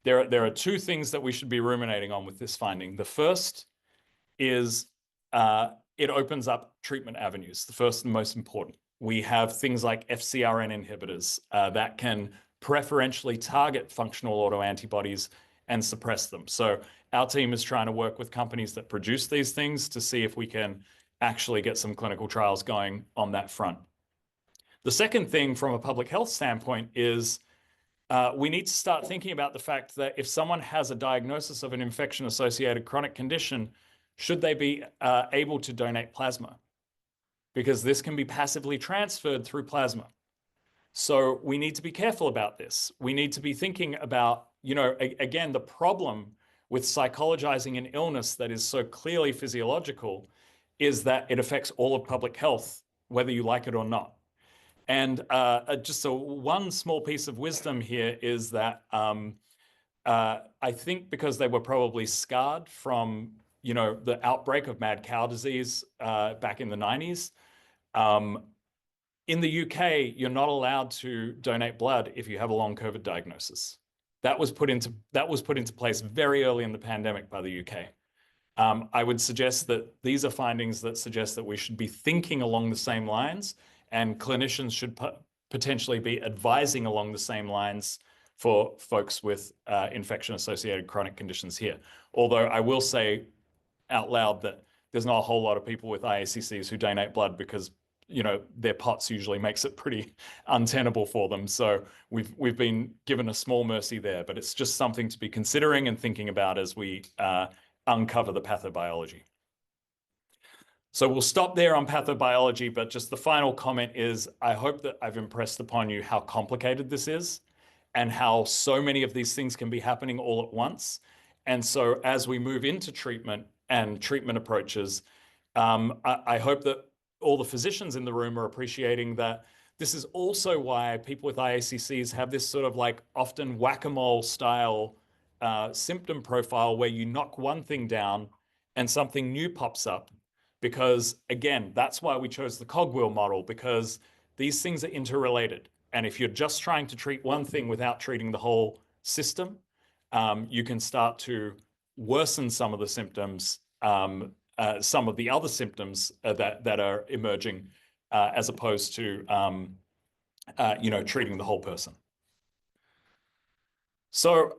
there are 2 things that we should be ruminating on with this finding. The first is it opens up treatment avenues, the first and most important. We have things like FcRn inhibitors that can preferentially target functional autoantibodies and suppress them. So our team is trying to work with companies that produce these things to see if we can actually get some clinical trials going on that front. The second thing from a public health standpoint is we need to start thinking about the fact that if someone has a diagnosis of an infection-associated chronic condition, should they be able to donate plasma? Because this can be passively transferred through plasma. So we need to be careful about this. We need to be thinking about, again, the problem with psychologizing an illness that is so clearly physiological is that it affects all of public health, whether you like it or not. And just one small piece of wisdom here is that I think because they were probably scarred from, the outbreak of mad cow disease back in the 90s. In the UK, you're not allowed to donate blood if you have a long COVID diagnosis. That was put into place very early in the pandemic by the UK. I would suggest that these are findings that suggest that we should be thinking along the same lines, and clinicians should potentially be advising along the same lines for folks with infection-associated chronic conditions here. Although I will say out loud that there's not a whole lot of people with IACCs who donate blood because their POTS usually makes it pretty untenable for them. So we've been given a small mercy there, but it's just something to be considering and thinking about as we uncover the pathobiology. So we'll stop there on pathobiology, but just the final comment is I hope that I've impressed upon you how complicated this is and how so many of these things can be happening all at once. And so as we move into treatment and treatment approaches, I hope that all the physicians in the room are appreciating that this is also why people with IACCs have this sort of like often whack-a-mole style symptom profile where you knock one thing down and something new pops up. Because again, that's why we chose the cogwheel model, because these things are interrelated. And if you're just trying to treat one thing without treating the whole system, you can start to worsen some of the symptoms, some of the other symptoms that are emerging, as opposed to treating the whole person. So,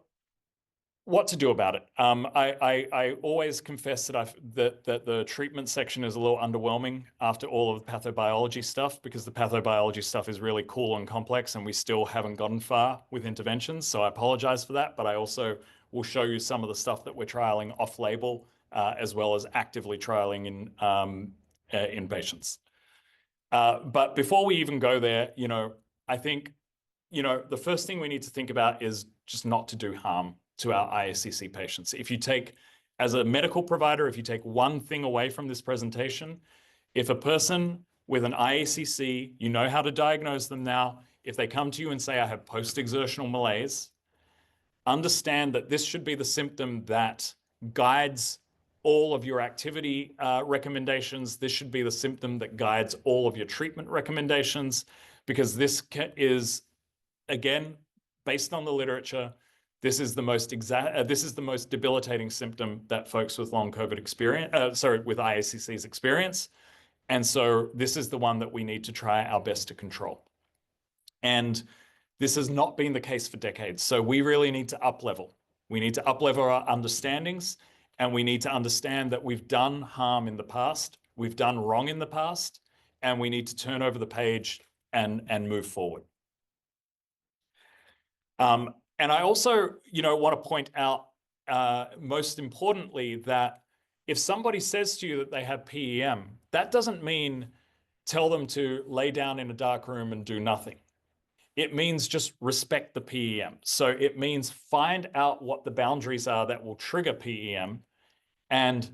what to do about it? I always confess that that the treatment section is a little underwhelming after all of the pathobiology stuff, because the pathobiology stuff is really cool and complex, and we still haven't gotten far with interventions. So I apologize for that, but I also will show you some of the stuff that we're trialing off-label, as well as actively trialing in patients. But before we even go there, I think, the first thing we need to think about is just not to do harm to our IACC patients. If you take, as a medical provider, if you take one thing away from this presentation, if a person with an IACC, you know how to diagnose them now. If they come to you and say, I have post-exertional malaise, understand that this should be the symptom that guides all of your activity recommendations. This should be the symptom that guides all of your treatment recommendations, because this is, again, based on the literature, this is the most debilitating symptom that folks with long COVID with IACCs experience. And so this is the one that we need to try our best to control. And this has not been the case for decades. So we really need to up-level. We need to up-level our understandings, and we need to understand that we've done harm in the past, we've done wrong in the past, and we need to turn over the page and move forward. And I also, want to point out, most importantly, that if somebody says to you that they have PEM, that doesn't mean tell them to lay down in a dark room and do nothing. It means just respect the PEM. So it means find out what the boundaries are that will trigger PEM and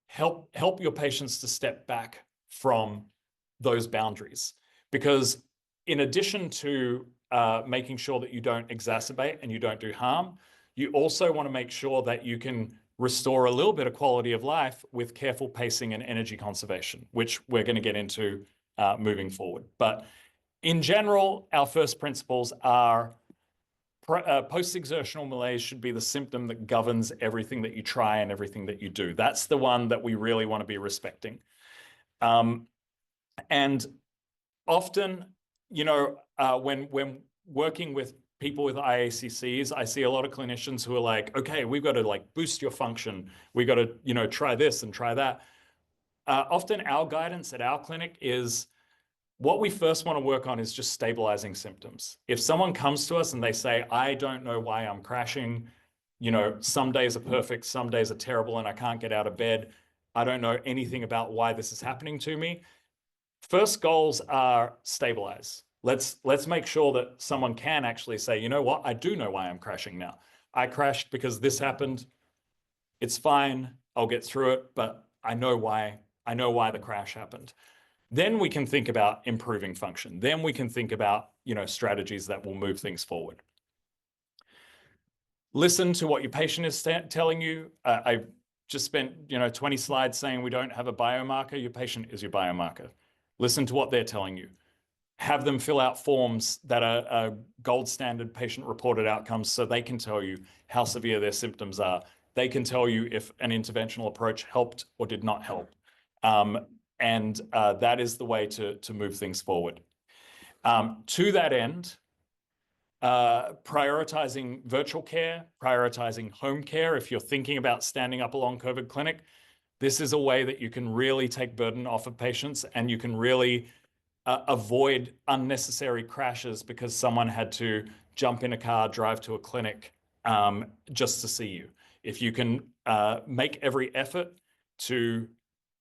help your patients to step back from those boundaries. Because in addition to making sure that you don't exacerbate and you don't do harm, you also want to make sure that you can restore a little bit of quality of life with careful pacing and energy conservation, which we're going to get into moving forward. But in general, our first principles are post-exertional malaise should be the symptom that governs everything that you try and everything that you do. That's the one that we really want to be respecting. And often, when working with people with IACCs, I see a lot of clinicians who are like, okay, we've got to boost your function. We've got to, try this and try that. Often our guidance at our clinic is what we first want to work on is just stabilizing symptoms. If someone comes to us and they say, I don't know why I'm crashing, some days are perfect, some days are terrible, and I can't get out of bed. I don't know anything about why this is happening to me. First goals are stabilize. Let's make sure that someone can actually say, you know what, I do know why I'm crashing now. I crashed because this happened. It's fine. I'll get through it, but I know why. I know why the crash happened. Then we can think about improving function. Then we can think about, strategies that will move things forward. Listen to what your patient is telling you. I just spent, 20 slides saying we don't have a biomarker. Your patient is your biomarker. Listen to what they're telling you. Have them fill out forms that are gold standard patient-reported outcomes so they can tell you how severe their symptoms are. They can tell you if an interventional approach helped or did not help. And that is the way to move things forward. To that end, prioritizing virtual care, prioritizing home care. If you're thinking about standing up a long COVID clinic, this is a way that you can really take burden off of patients, and you can really avoid unnecessary crashes because someone had to jump in a car, drive to a clinic just to see you. If you can make every effort to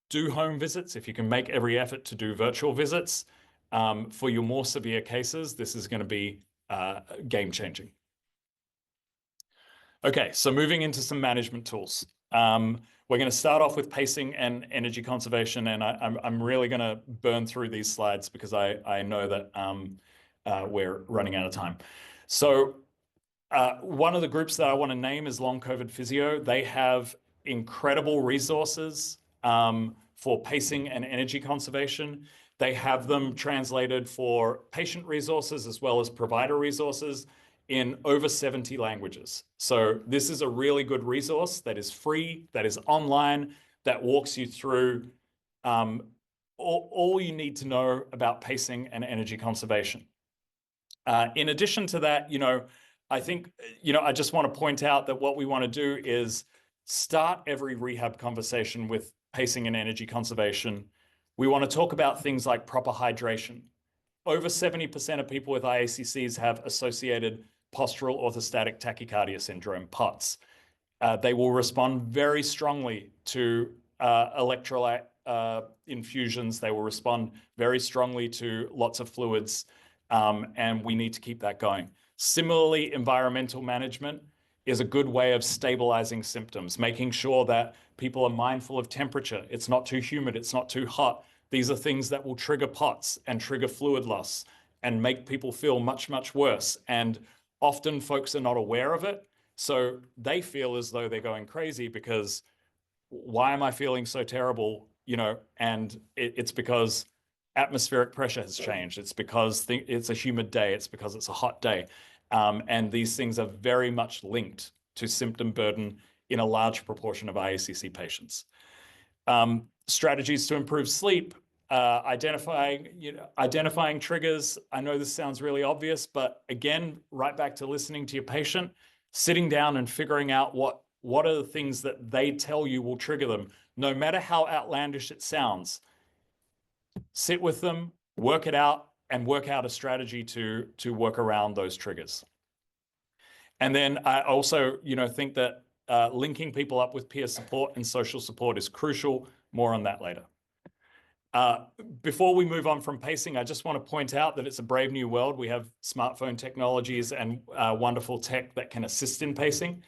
do home visits, if you can make every effort to do virtual visits for your more severe cases, this is going to be game-changing. Okay, so moving into some management tools. We're going to start off with pacing and energy conservation, and I'm really going to burn through these slides because I know that we're running out of time. So one of the groups that I want to name is Long COVID Physio. They have incredible resources for pacing and energy conservation. They have them translated for patient resources as well as provider resources in over 70 languages. So this is a really good resource that is free, that is online, that walks you through all you need to know about pacing and energy conservation. In addition to that, I think, I just want to point out that what we want to do is start every rehab conversation with pacing and energy conservation. We want to talk about things like proper hydration. Over 70% of people with IACCs have associated postural orthostatic tachycardia syndrome, POTS. They will respond very strongly to electrolyte infusions. They will respond very strongly to lots of fluids, and we need to keep that going. Similarly, environmental management is a good way of stabilizing symptoms, making sure that people are mindful of temperature. It's not too humid, it's not too hot. These are things that will trigger POTS and trigger fluid loss and make people feel much, much worse. And often folks are not aware of it. So they feel as though they're going crazy because why am I feeling so terrible? And it's because atmospheric pressure has changed. It's because it's a humid day. It's because it's a hot day. And these things are very much linked to symptom burden in a large proportion of IACC patients. Strategies to improve sleep, identifying triggers. I know this sounds really obvious, but again, right back to listening to your patient, sitting down and figuring out what are the things that they tell you will trigger them, no matter how outlandish it sounds. Sit with them, work it out, and work out a strategy to work around those triggers. And then I also, think that linking people up with peer support and social support is crucial. More on that later. Before we move on from pacing, I just want to point out that it's a brave new world. We have smartphone technologies and wonderful tech that can assist in pacing.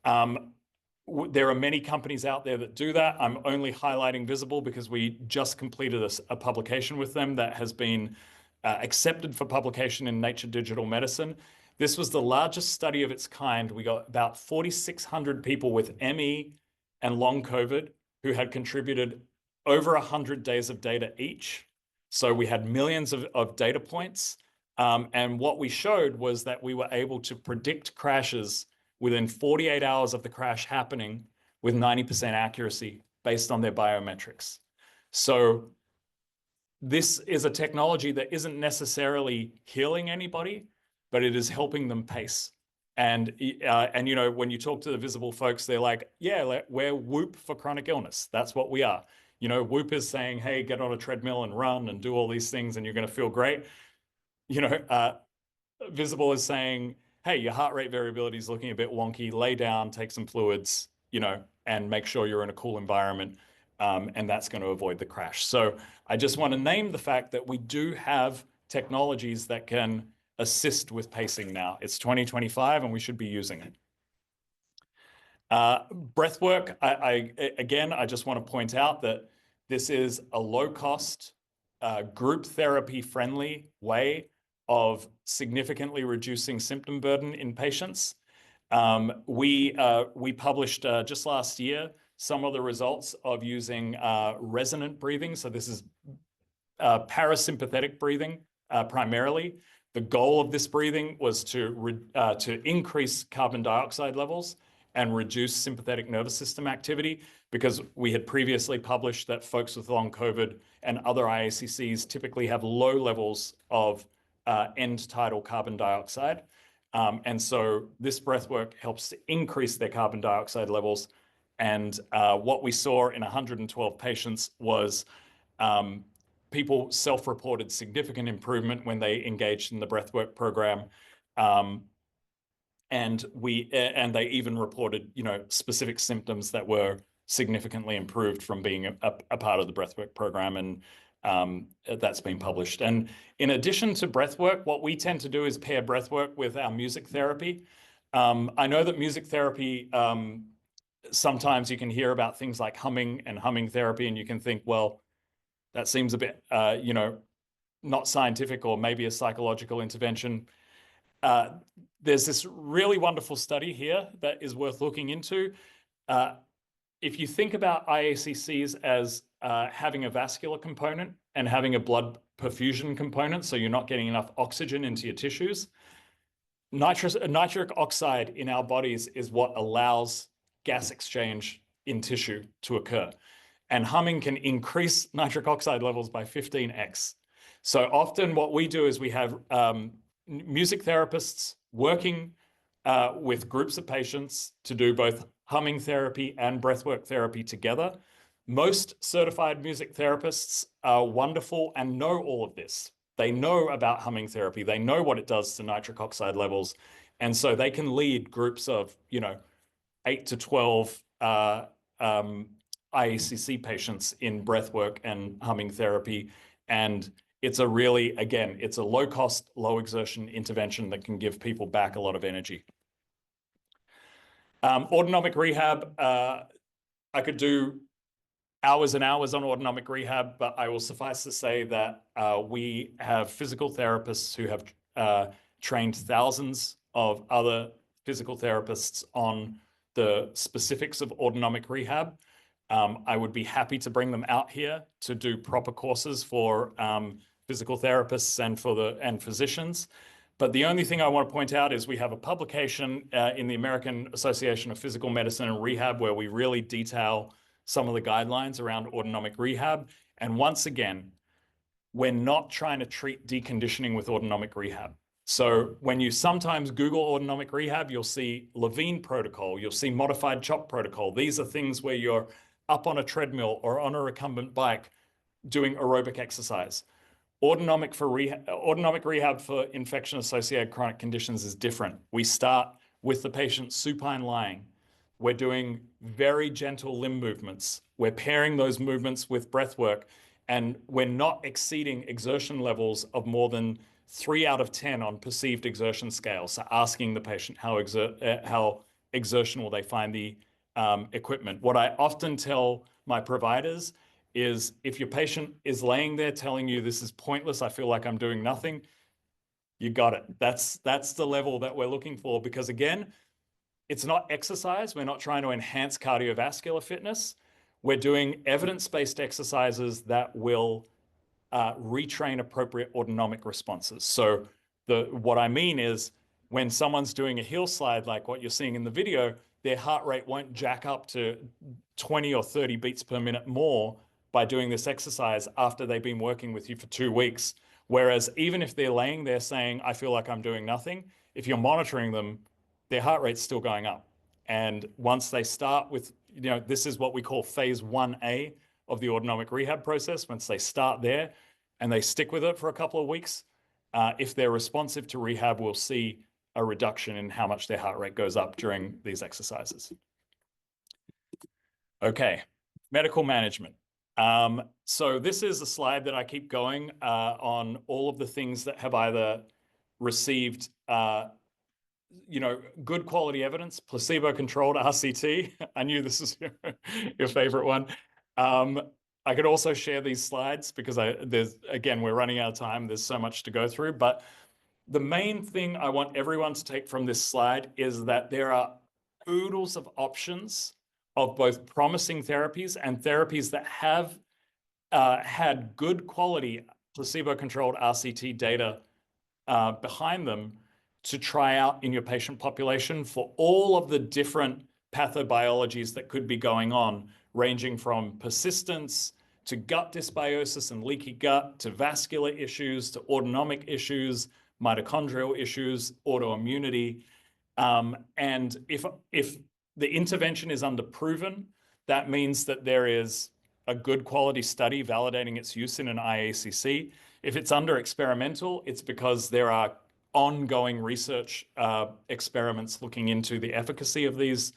There are many companies out there that do that. I'm only highlighting Visible because we just completed a publication with them that has been accepted for publication in Nature Digital Medicine. This was the largest study of its kind. We got about 4,600 people with ME and long COVID who had contributed over 100 days of data each. So we had millions of data points. And what we showed was that we were able to predict crashes within 48 hours of the crash happening with 90% accuracy based on their biometrics. So this is a technology that isn't necessarily healing anybody, but it is helping them pace. And when you talk to the Visible folks, they're like, yeah, we're Whoop for chronic illness. That's what we are. Whoop is saying, hey, get on a treadmill and run and do all these things and you're going to feel great. Visible is saying, hey, your heart rate variability is looking a bit wonky. Lay down, take some fluids, and make sure you're in a cool environment. And that's going to avoid the crash. So I just want to name the fact that we do have technologies that can assist with pacing now. It's 2025 and we should be using it. Breath work, again, I just want to point out that this is a low-cost, group therapy-friendly way of significantly reducing symptom burden in patients. We published just last year some of the results of using resonant breathing. So this is parasympathetic breathing primarily. The goal of this breathing was to increase carbon dioxide levels and reduce sympathetic nervous system activity, because we had previously published that folks with long COVID and other IACCs typically have low levels of end tidal carbon dioxide. And so this breath work helps to increase their carbon dioxide levels. And what we saw in 112 patients was people self-reported significant improvement when they engaged in the breathwork program. And they even reported, specific symptoms that were significantly improved from being a part of the breathwork program, and that's been published. And in addition to breathwork, what we tend to do is pair breathwork with our music therapy. I know that music therapy, sometimes you can hear about things like humming and humming therapy, and you can think, well, that seems a bit, not scientific, or maybe a psychological intervention. There's this really wonderful study here that is worth looking into. If you think about IACCs as having a vascular component and having a blood perfusion component, so you're not getting enough oxygen into your tissues, nitric oxide in our bodies is what allows gas exchange in tissue to occur. And humming can increase nitric oxide levels by 15x. So often what we do is we have music therapists working with groups of patients to do both humming therapy and breathwork therapy together. Most certified music therapists are wonderful and know all of this. They know about humming therapy. They know what it does to nitric oxide levels. And so they can lead groups of, 8 to 12 IACC patients in breathwork and humming therapy. And it's a really, again, it's a low cost, low exertion intervention that can give people back a lot of energy. Autonomic rehab, I could do hours and hours on autonomic rehab, but I will suffice to say that we have physical therapists who have trained thousands of other physical therapists on the specifics of autonomic rehab. I would be happy to bring them out here to do proper courses for physical therapists and physicians. But the only thing I want to point out is we have a publication in the American Association of Physical Medicine and Rehab where we really detail some of the guidelines around autonomic rehab. And once again, we're not trying to treat deconditioning with autonomic rehab. So when you sometimes Google autonomic rehab, you'll see Levine protocol, you'll see modified CHOP protocol. These are things where you're up on a treadmill or on a recumbent bike doing aerobic exercise. Autonomic rehab for infection-associated chronic conditions is different. We start with the patient supine lying. We're doing very gentle limb movements. We're pairing those movements with breath work, and we're not exceeding exertion levels of more than 3 out of 10 on perceived exertion scale. So asking the patient how exertional they find the equipment. What I often tell my providers is if your patient is laying there telling you this is pointless, I feel like I'm doing nothing, you got it. That's the level that we're looking for, because again, it's not exercise. We're not trying to enhance cardiovascular fitness. We're doing evidence-based exercises that will retrain appropriate autonomic responses. So what I mean is when someone's doing a heel slide, like what you're seeing in the video, their heart rate won't jack up to 20 or 30 beats per minute more by doing this exercise after they've been working with you for 2 weeks. Whereas even if they're laying there saying, I feel like I'm doing nothing, if you're monitoring them, their heart rate's still going up. And once they start with, this is what we call phase 1A of the autonomic rehab process. Once they start there and they stick with it for a couple of weeks, if they're responsive to rehab, we'll see a reduction in how much their heart rate goes up during these exercises. Okay, medical management. So this is a slide that I keep going on all of the things that have either received good quality evidence, placebo-controlled RCT. I knew this is your favorite one. I could also share these slides because we're running out of time. There's so much to go through, but the main thing I want everyone to take from this slide is that there are oodles of options of both promising therapies and therapies that have had good quality placebo-controlled RCT data behind them to try out in your patient population for all of the different pathobiologies that could be going on, ranging from persistence to gut dysbiosis and leaky gut, to vascular issues, to autonomic issues, mitochondrial issues, autoimmunity. And if the intervention is underproven, that means that there is a good quality study validating its use in an IACC. If it's under experimental, it's because there are ongoing research experiments looking into the efficacy of these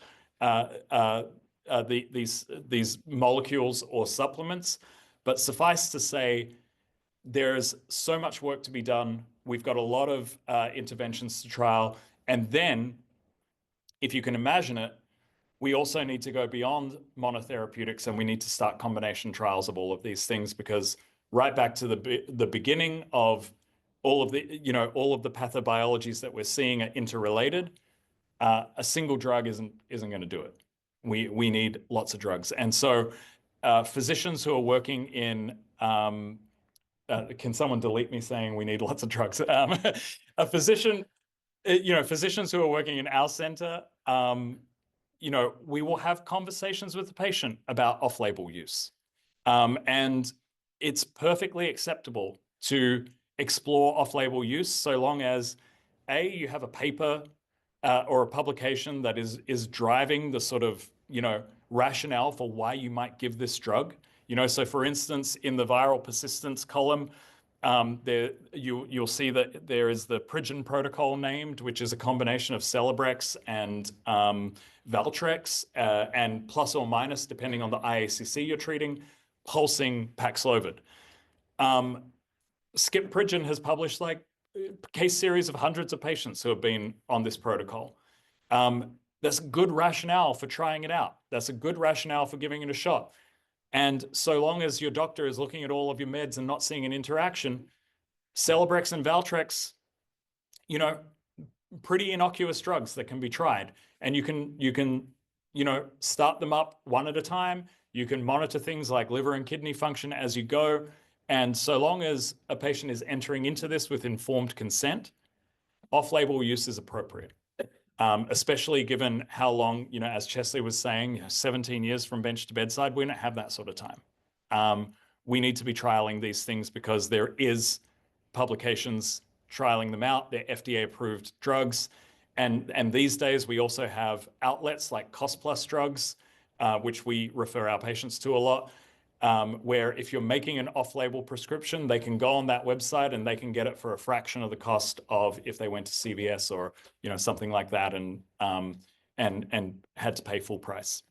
molecules or supplements. But suffice to say, there's so much work to be done. We've got a lot of interventions to trial. And then, if you can imagine it, we also need to go beyond monotherapeutics, and we need to start combination trials of all of these things, because right back to the beginning of all of the pathobiologies that we're seeing are interrelated. A single drug isn't going to do it. We need lots of drugs. And so physicians who are working in can someone delete me saying we need lots of drugs? Physicians who are working in our center, we will have conversations with the patient about off-label use. And it's perfectly acceptable to explore off-label use so long as, you have a paper or a publication that is driving the sort of, rationale for why you might give this drug. So for instance, in the viral persistence column, you'll see that there is the Prigin protocol named, which is a combination of Celebrex and Valtrex, and plus or minus, depending on the IACC you're treating, pulsing Paxlovid. Skip Prigin has published case series of hundreds of patients who have been on this protocol. That's good rationale for trying it out. That's a good rationale for giving it a shot. And so long as your doctor is looking at all of your meds and not seeing an interaction, Celebrex and Valtrex, pretty innocuous drugs that can be tried. And you can start them up one at a time. You can monitor things like liver and kidney function as you go. And so long as a patient is entering into this with informed consent, off-label use is appropriate. Especially given how long, as Chesley was saying, 17 years from bench to bedside, we don't have that sort of time. We need to be trialing these things because there is publications trialing them out. They're FDA-approved drugs. And these days, we also have outlets like Cost Plus Drugs, which we refer our patients to a lot, where if you're making an off-label prescription, they can go on that website and they can get it for a fraction of the cost of if they went to CVS or something like that and had to pay full price.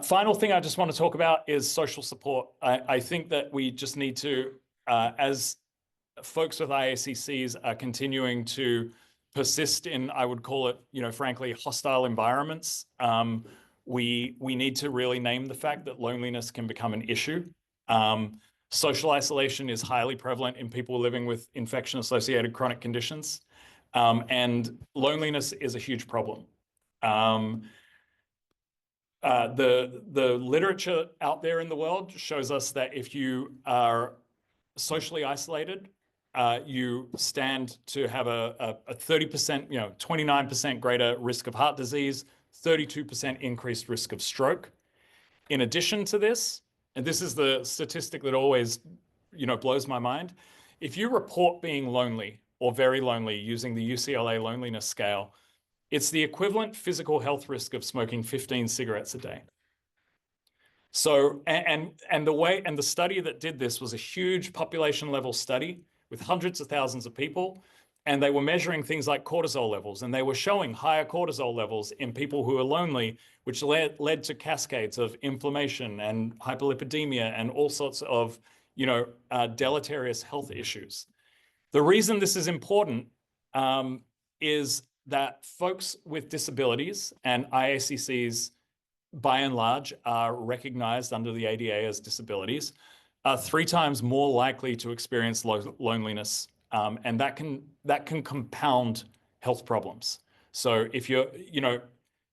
Final thing I just want to talk about is social support. I think that we just need to, as folks with IACCs are continuing to persist in, I would call it, frankly, hostile environments, we need to really name the fact that loneliness can become an issue. Social isolation is highly prevalent in people living with infection-associated chronic conditions, and loneliness is a huge problem. The literature out there in the world shows us that if you are socially isolated, you stand to have a 30%, 29% greater risk of heart disease, 32% increased risk of stroke. In addition to this, and this is the statistic that always, blows my mind, if you report being lonely or very lonely using the UCLA loneliness scale, it's the equivalent physical health risk of smoking 15 cigarettes a day. So, and the study that did this was a huge population level study with hundreds of thousands of people. And they were measuring things like cortisol levels, and they were showing higher cortisol levels in people who are lonely, which led to cascades of inflammation and hyperlipidemia and all sorts of, deleterious health issues. The reason this is important is that folks with disabilities, and IACCs by and large are recognized under the ADA as disabilities, are 3 times more likely to experience loneliness, and that can compound health problems. So if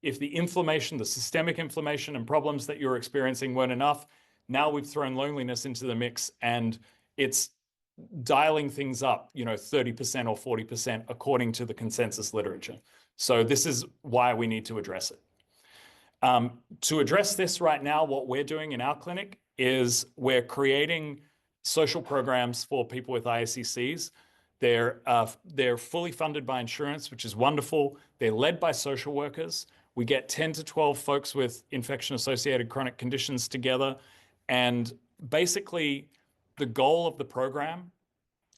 if the inflammation, the systemic inflammation and problems that you're experiencing weren't enough, now we've thrown loneliness into the mix, and it's dialing things up, 30% or 40% according to the consensus literature. So this is why we need to address it. To address this right now, what we're doing in our clinic is we're creating social programs for people with IACCs. They're fully funded by insurance, which is wonderful. They're led by social workers. We get 10 to 12 folks with infection-associated chronic conditions together. And basically, the goal of the program,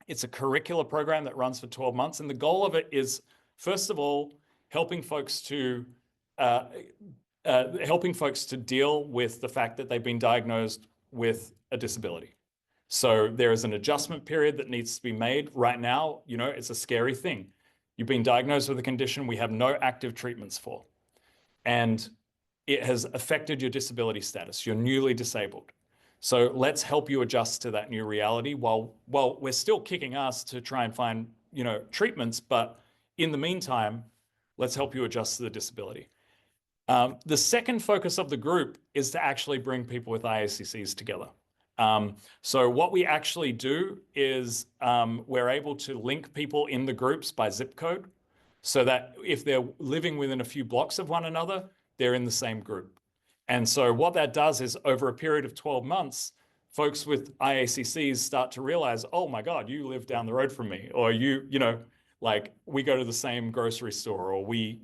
it's a curricular program that runs for 12 months. And the goal of it is, first of all, helping folks to deal with the fact that they've been diagnosed with a disability. So there is an adjustment period that needs to be made. Right now, it's a scary thing. You've been diagnosed with a condition we have no active treatments for, and it has affected your disability status. You're newly disabled. So let's help you adjust to that new reality while we're still kicking ass to try and find, treatments. But in the meantime, let's help you adjust to the disability. The second focus of the group is to actually bring people with IACCs together. So what we actually do is we're able to link people in the groups by zip code, so that if they're living within a few blocks of one another, they're in the same group. And so what that does is, over a period of 12 months, folks with IACCs start to realize, oh my God, you live down the road from me, or we go to the same grocery store, or we,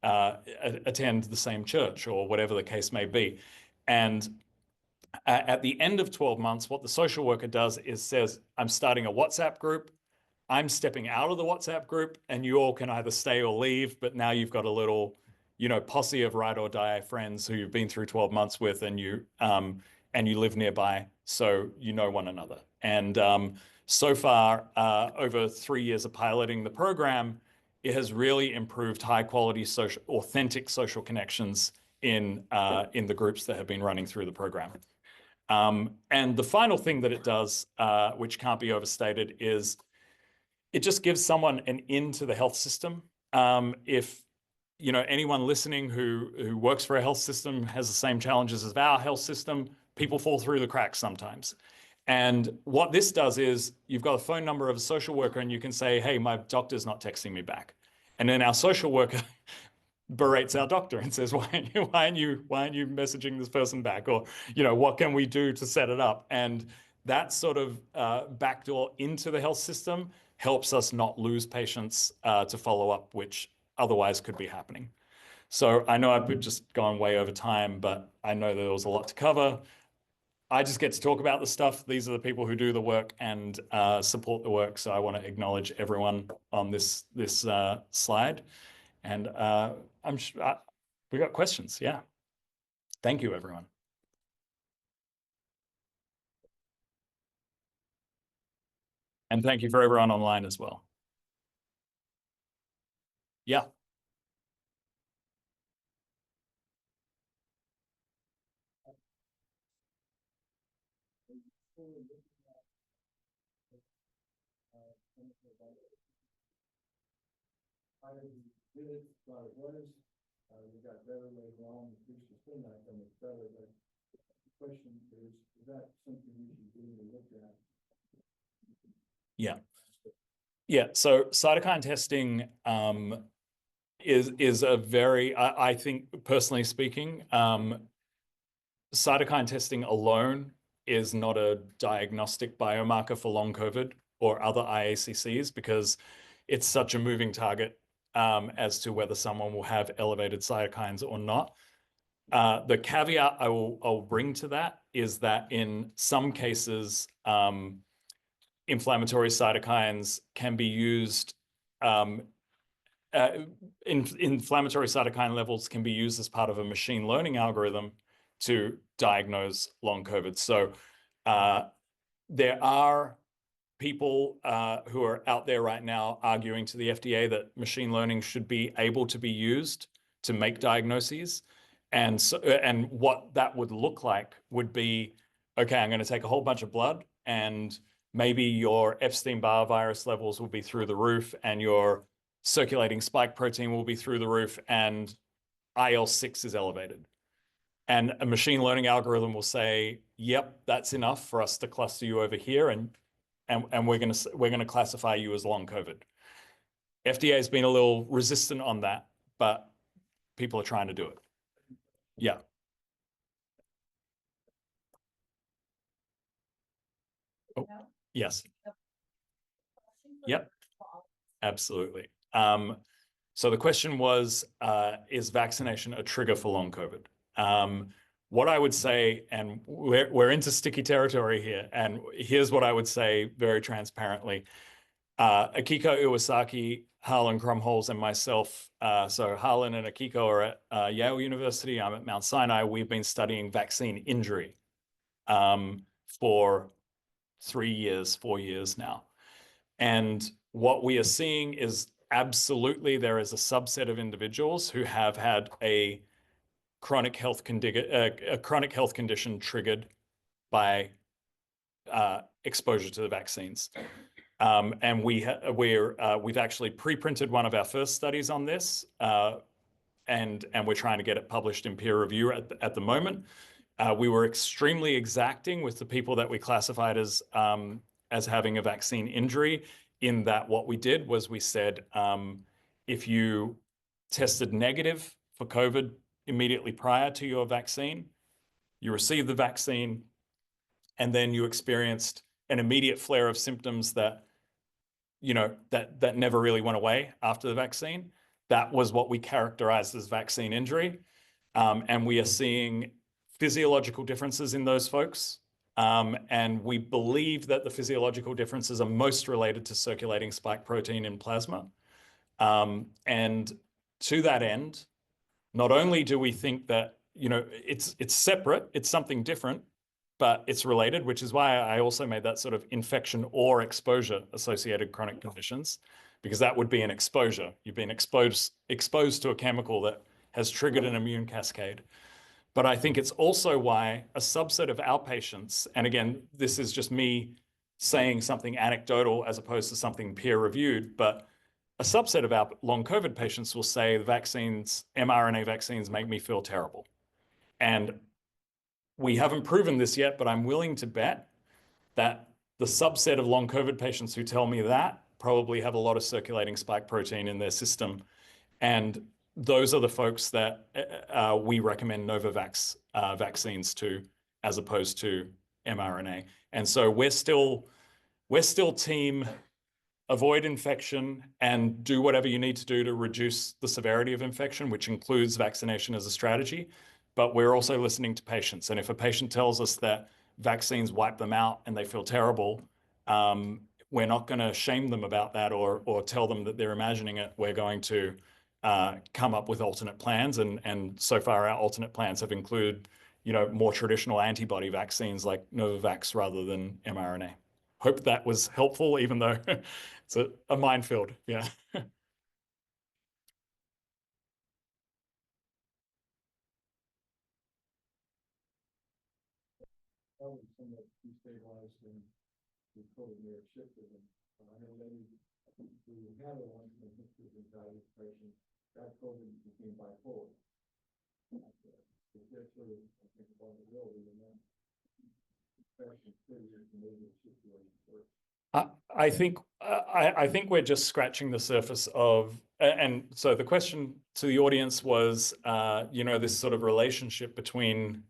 attend the same church, or whatever the case may be. And at the end of 12 months, what the social worker does is says, I'm starting a WhatsApp group. I'm stepping out of the WhatsApp group, and you all can either stay or leave, but now you've got a little, posse of ride or die friends who you've been through 12 months with, and you live nearby, so you know one another. And so far, over 3 years of piloting the program, it has really improved high-quality, authentic social connections in the groups that have been running through the program. And the final thing that it does, which can't be overstated, is it just gives someone an into the health system. If anyone listening who works for a health system has the same challenges as our health system, people fall through the cracks sometimes. And what this does is, you've got a phone number of a social worker, and you can say, hey, my doctor's not texting me back. And then our social worker berates our doctor and says, why aren't you messaging this person back? Or, what can we do to set it up? And that sort of backdoor into the health system helps us not lose patients to follow up, which otherwise could be happening. So I know I've just gone way over time, but I know there was a lot to cover. I just get to talk about the stuff. These are the people who do the work and support the work. So I want to acknowledge everyone on this slide. And I'm sure we got questions. Yeah. Thank you, everyone. And thank you for everyone online as well. Yeah. We got better later on, increased the spin rate, and it's better. But the question is that something we should really look at? Yeah. Yeah. So cytokine testing is a very, I think, personally speaking, cytokine testing alone is not a diagnostic biomarker for long COVID or other IACCs, because it's such a moving target as to whether someone will have elevated cytokines or not. The caveat I'll bring to that is that in some cases, inflammatory cytokines can be used inflammatory cytokine levels can be used as part of a machine learning algorithm to diagnose long COVID. So there are people who are out there right now arguing to the FDA that machine learning should be able to be used to make diagnoses. And so, and what that would look like would be, okay, I'm going to take a whole bunch of blood, and maybe your Epstein-Barr virus levels will be through the roof, and your circulating spike protein will be through the roof, and IL-6 is elevated. And a machine learning algorithm will say, yep, that's enough for us to cluster you over here, and we're going to classify you as long COVID. FDA has been a little resistant on that, but people are trying to do it. Yeah. Oh, yes. Yep. Absolutely. So the question was, is vaccination a trigger for long COVID? What I would say, and we're into sticky territory here, and here's what I would say very transparently. Akiko Iwasaki, Harlan Krumholz, and myself, so Harlan and Akiko are at Yale University, I'm at Mount Sinai. We've been studying vaccine injury for 3 years, 4 years now. And what we are seeing is absolutely there is a subset of individuals who have had a chronic health condition triggered by exposure to the vaccines. And we've actually pre-printed one of our first studies on this, and we're trying to get it published in peer review at the moment. We were extremely exacting with the people that we classified as having a vaccine injury, in that what we did was we said, if you tested negative for COVID immediately prior to your vaccine, you received the vaccine, and then you experienced an immediate flare of symptoms that, that never really went away after the vaccine. That was what we characterized as vaccine injury. And we are seeing physiological differences in those folks. And we believe that the physiological differences are most related to circulating spike protein in plasma. And to that end, not only do we think that, it's separate, it's something different, but it's related, which is why I also made that sort of infection or exposure associated chronic conditions, because that would be an exposure. You've been exposed to a chemical that has triggered an immune cascade. But I think it's also why a subset of our patients, and again, this is just me saying something anecdotal as opposed to something peer-reviewed, but a subset of our long COVID patients will say the vaccines, mRNA vaccines, make me feel terrible. And we haven't proven this yet, but I'm willing to bet that the subset of long COVID patients who tell me that probably have a lot of circulating spike protein in their system. And those are the folks that we recommend Novavax vaccines to, as opposed to mRNA. And so we're still team avoid infection and do whatever you need to do to reduce the severity of infection, which includes vaccination as a strategy. But we're also listening to patients. And if a patient tells us that vaccines wipe them out and they feel terrible, we're not going to shame them about that or tell them that they're imagining it. We're going to come up with alternate plans. And so far, our alternate plans have included, more traditional antibody vaccines like Novavax rather than mRNA. Hope that was helpful, even though it's a minefield. Yeah. I think we're just scratching the surface of, and so the question to the audience was, this sort of relationship between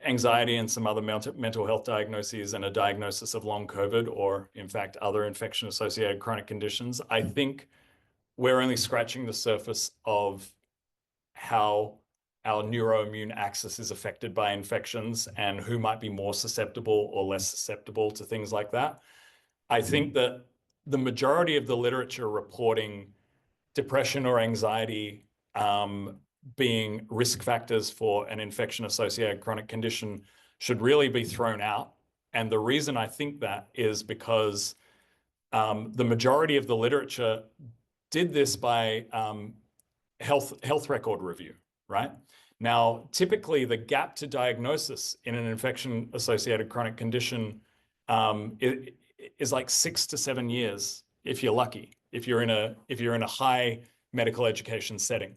anxiety and some other mental health diagnoses and a diagnosis of long COVID, or in fact, other infection-associated chronic conditions. I think we're only scratching the surface of how our neuroimmune axis is affected by infections and who might be more susceptible or less susceptible to things like that. I think that the majority of the literature reporting depression or anxiety being risk factors for an infection-associated chronic condition should really be thrown out. And the reason I think that is because the majority of the literature did this by health record review, right? Now, typically the gap to diagnosis in an infection-associated chronic condition is like 6 to 7 years, if you're lucky, if you're in a high medical education setting.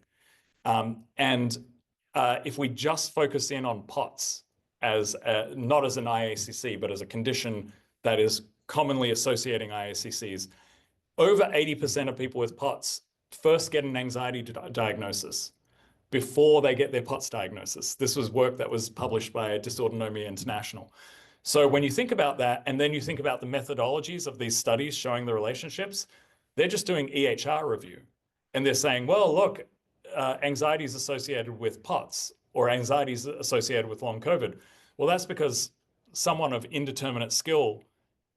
If we just focus in on POTS as not as an IACC, but as a condition that is commonly associating IACCs, over 80% of people with POTS first get an anxiety diagnosis before they get their POTS diagnosis. This was work that was published by Dysautonomia International. So when you think about that, and then you think about the methodologies of these studies showing the relationships, they're just doing EHR review. And they're saying, well, look, anxiety is associated with POTS or anxiety is associated with long COVID. Well, that's because someone of indeterminate skill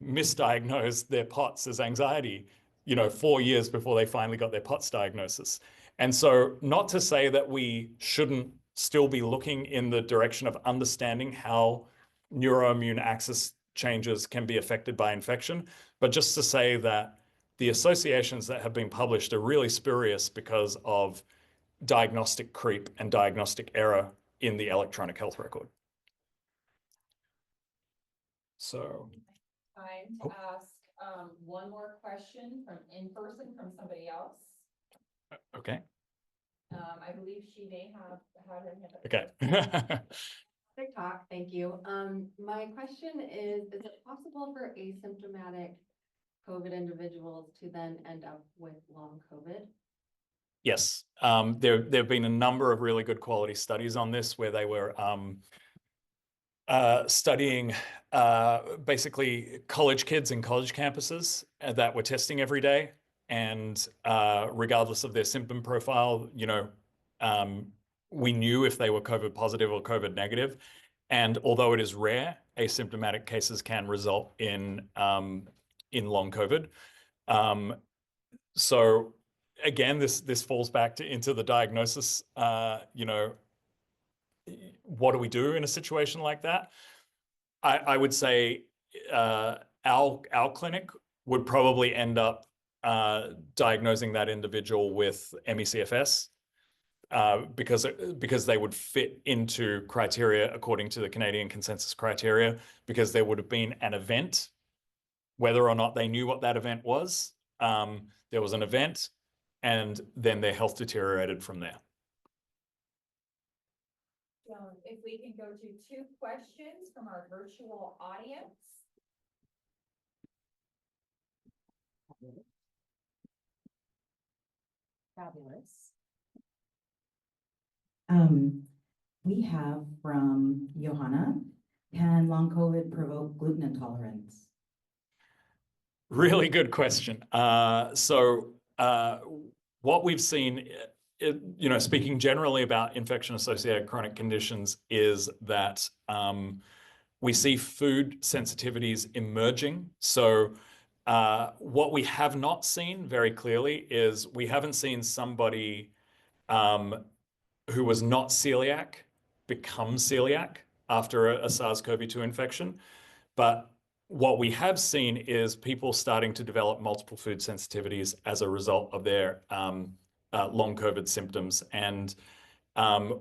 misdiagnosed their POTS as anxiety, 4 years before they finally got their POTS diagnosis. And so not to say that we shouldn't still be looking in the direction of understanding how neuroimmune axis changes can be affected by infection, but just to say that the associations that have been published are really spurious because of diagnostic creep and diagnostic error in the electronic health record. So Time to ask one more question from in-person from somebody else. Okay. I believe she may have had her hand up. Okay. Good talk, thank you. My question is it possible for asymptomatic COVID individuals to then end up with long COVID? Yes. There have been a number of really good quality studies on this where they were studying basically college kids in college campuses that were testing every day. And regardless of their symptom profile, we knew if they were COVID positive or COVID negative. And although it is rare, asymptomatic cases can result in long COVID. So again, this falls back into the diagnosis. What do we do in a situation like that? I would say our clinic would probably end up diagnosing that individual with ME/CFS because they would fit into criteria according to the Canadian consensus criteria, because there would have been an event, whether or not they knew what that event was. There was an event, and then their health deteriorated from there. So if we can go to 2 questions from our virtual audience. Fabulous. We have from Johanna, can long COVID provoke gluten intolerance? Really good question. What we've seen, speaking generally about infection-associated chronic conditions, is that we see food sensitivities emerging. So what we have not seen very clearly is we haven't seen somebody who was not celiac become celiac after a SARS-CoV-2 infection. But what we have seen is people starting to develop multiple food sensitivities as a result of their long COVID symptoms. And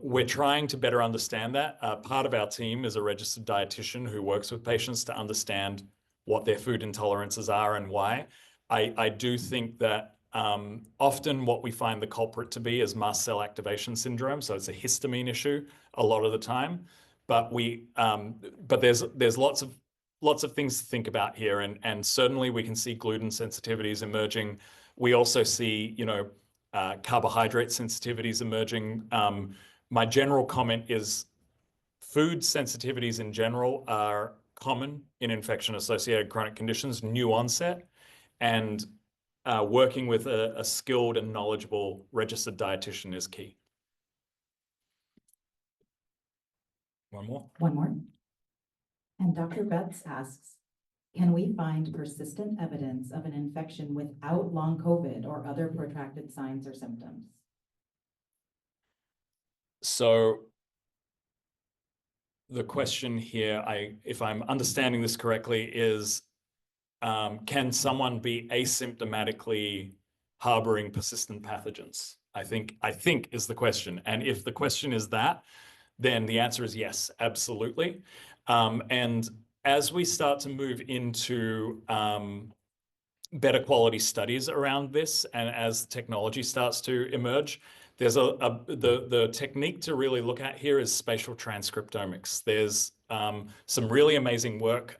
we're trying to better understand that. Part of our team is a registered dietitian who works with patients to understand what their food intolerances are and why. I do think that often what we find the culprit to be is mast cell activation syndrome. So it's a histamine issue a lot of the time. But there's lots of things to think about here, and certainly we can see gluten sensitivities emerging. We also see, carbohydrate sensitivities emerging. My general comment is food sensitivities in general are common in infection-associated chronic conditions, new onset, and working with a skilled and knowledgeable registered dietitian is key. One more. One more. And Dr. Betts asks, Can we find persistent evidence of an infection without long COVID or other protracted signs or symptoms? So the question here, if I'm understanding this correctly, is can someone be asymptomatically harboring persistent pathogens? I think is the question. And if the question is that, then the answer is yes, absolutely. And as we start to move into better quality studies around this, and as technology starts to emerge, there's the technique to really look at here is spatial transcriptomics. There's some really amazing work.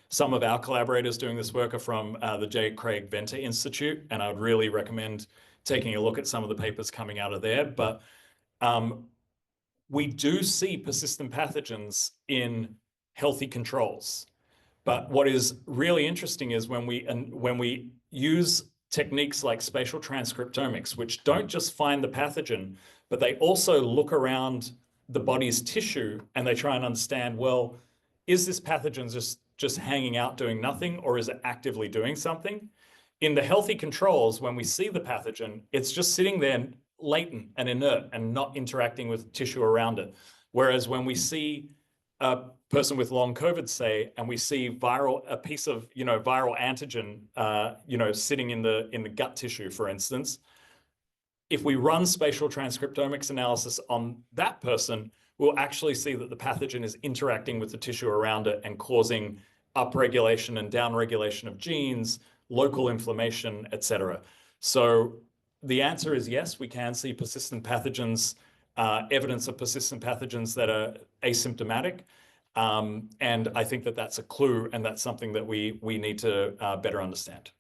Some of our collaborators doing this work are from the J. Craig Venter Institute, and I'd really recommend taking a look at some of the papers coming out of there. But we do see persistent pathogens in healthy controls. But what is really interesting is when we use techniques like spatial transcriptomics, which don't just find the pathogen, but they also look around the body's tissue and they try and understand, well, is this pathogen just hanging out doing nothing, or is it actively doing something? In the healthy controls, when we see the pathogen, it's just sitting there latent and inert and not interacting with tissue around it. Whereas when we see a person with long COVID, say, and we see a piece of, viral antigen, sitting in the gut tissue, for instance, if we run spatial transcriptomics analysis on that person, we'll actually see that the pathogen is interacting with the tissue around it and causing upregulation and downregulation of genes, local inflammation, etc. So the answer is yes, we can see persistent pathogens, evidence of persistent pathogens that are asymptomatic. And I think that that's a clue, and that's something that we need to better understand.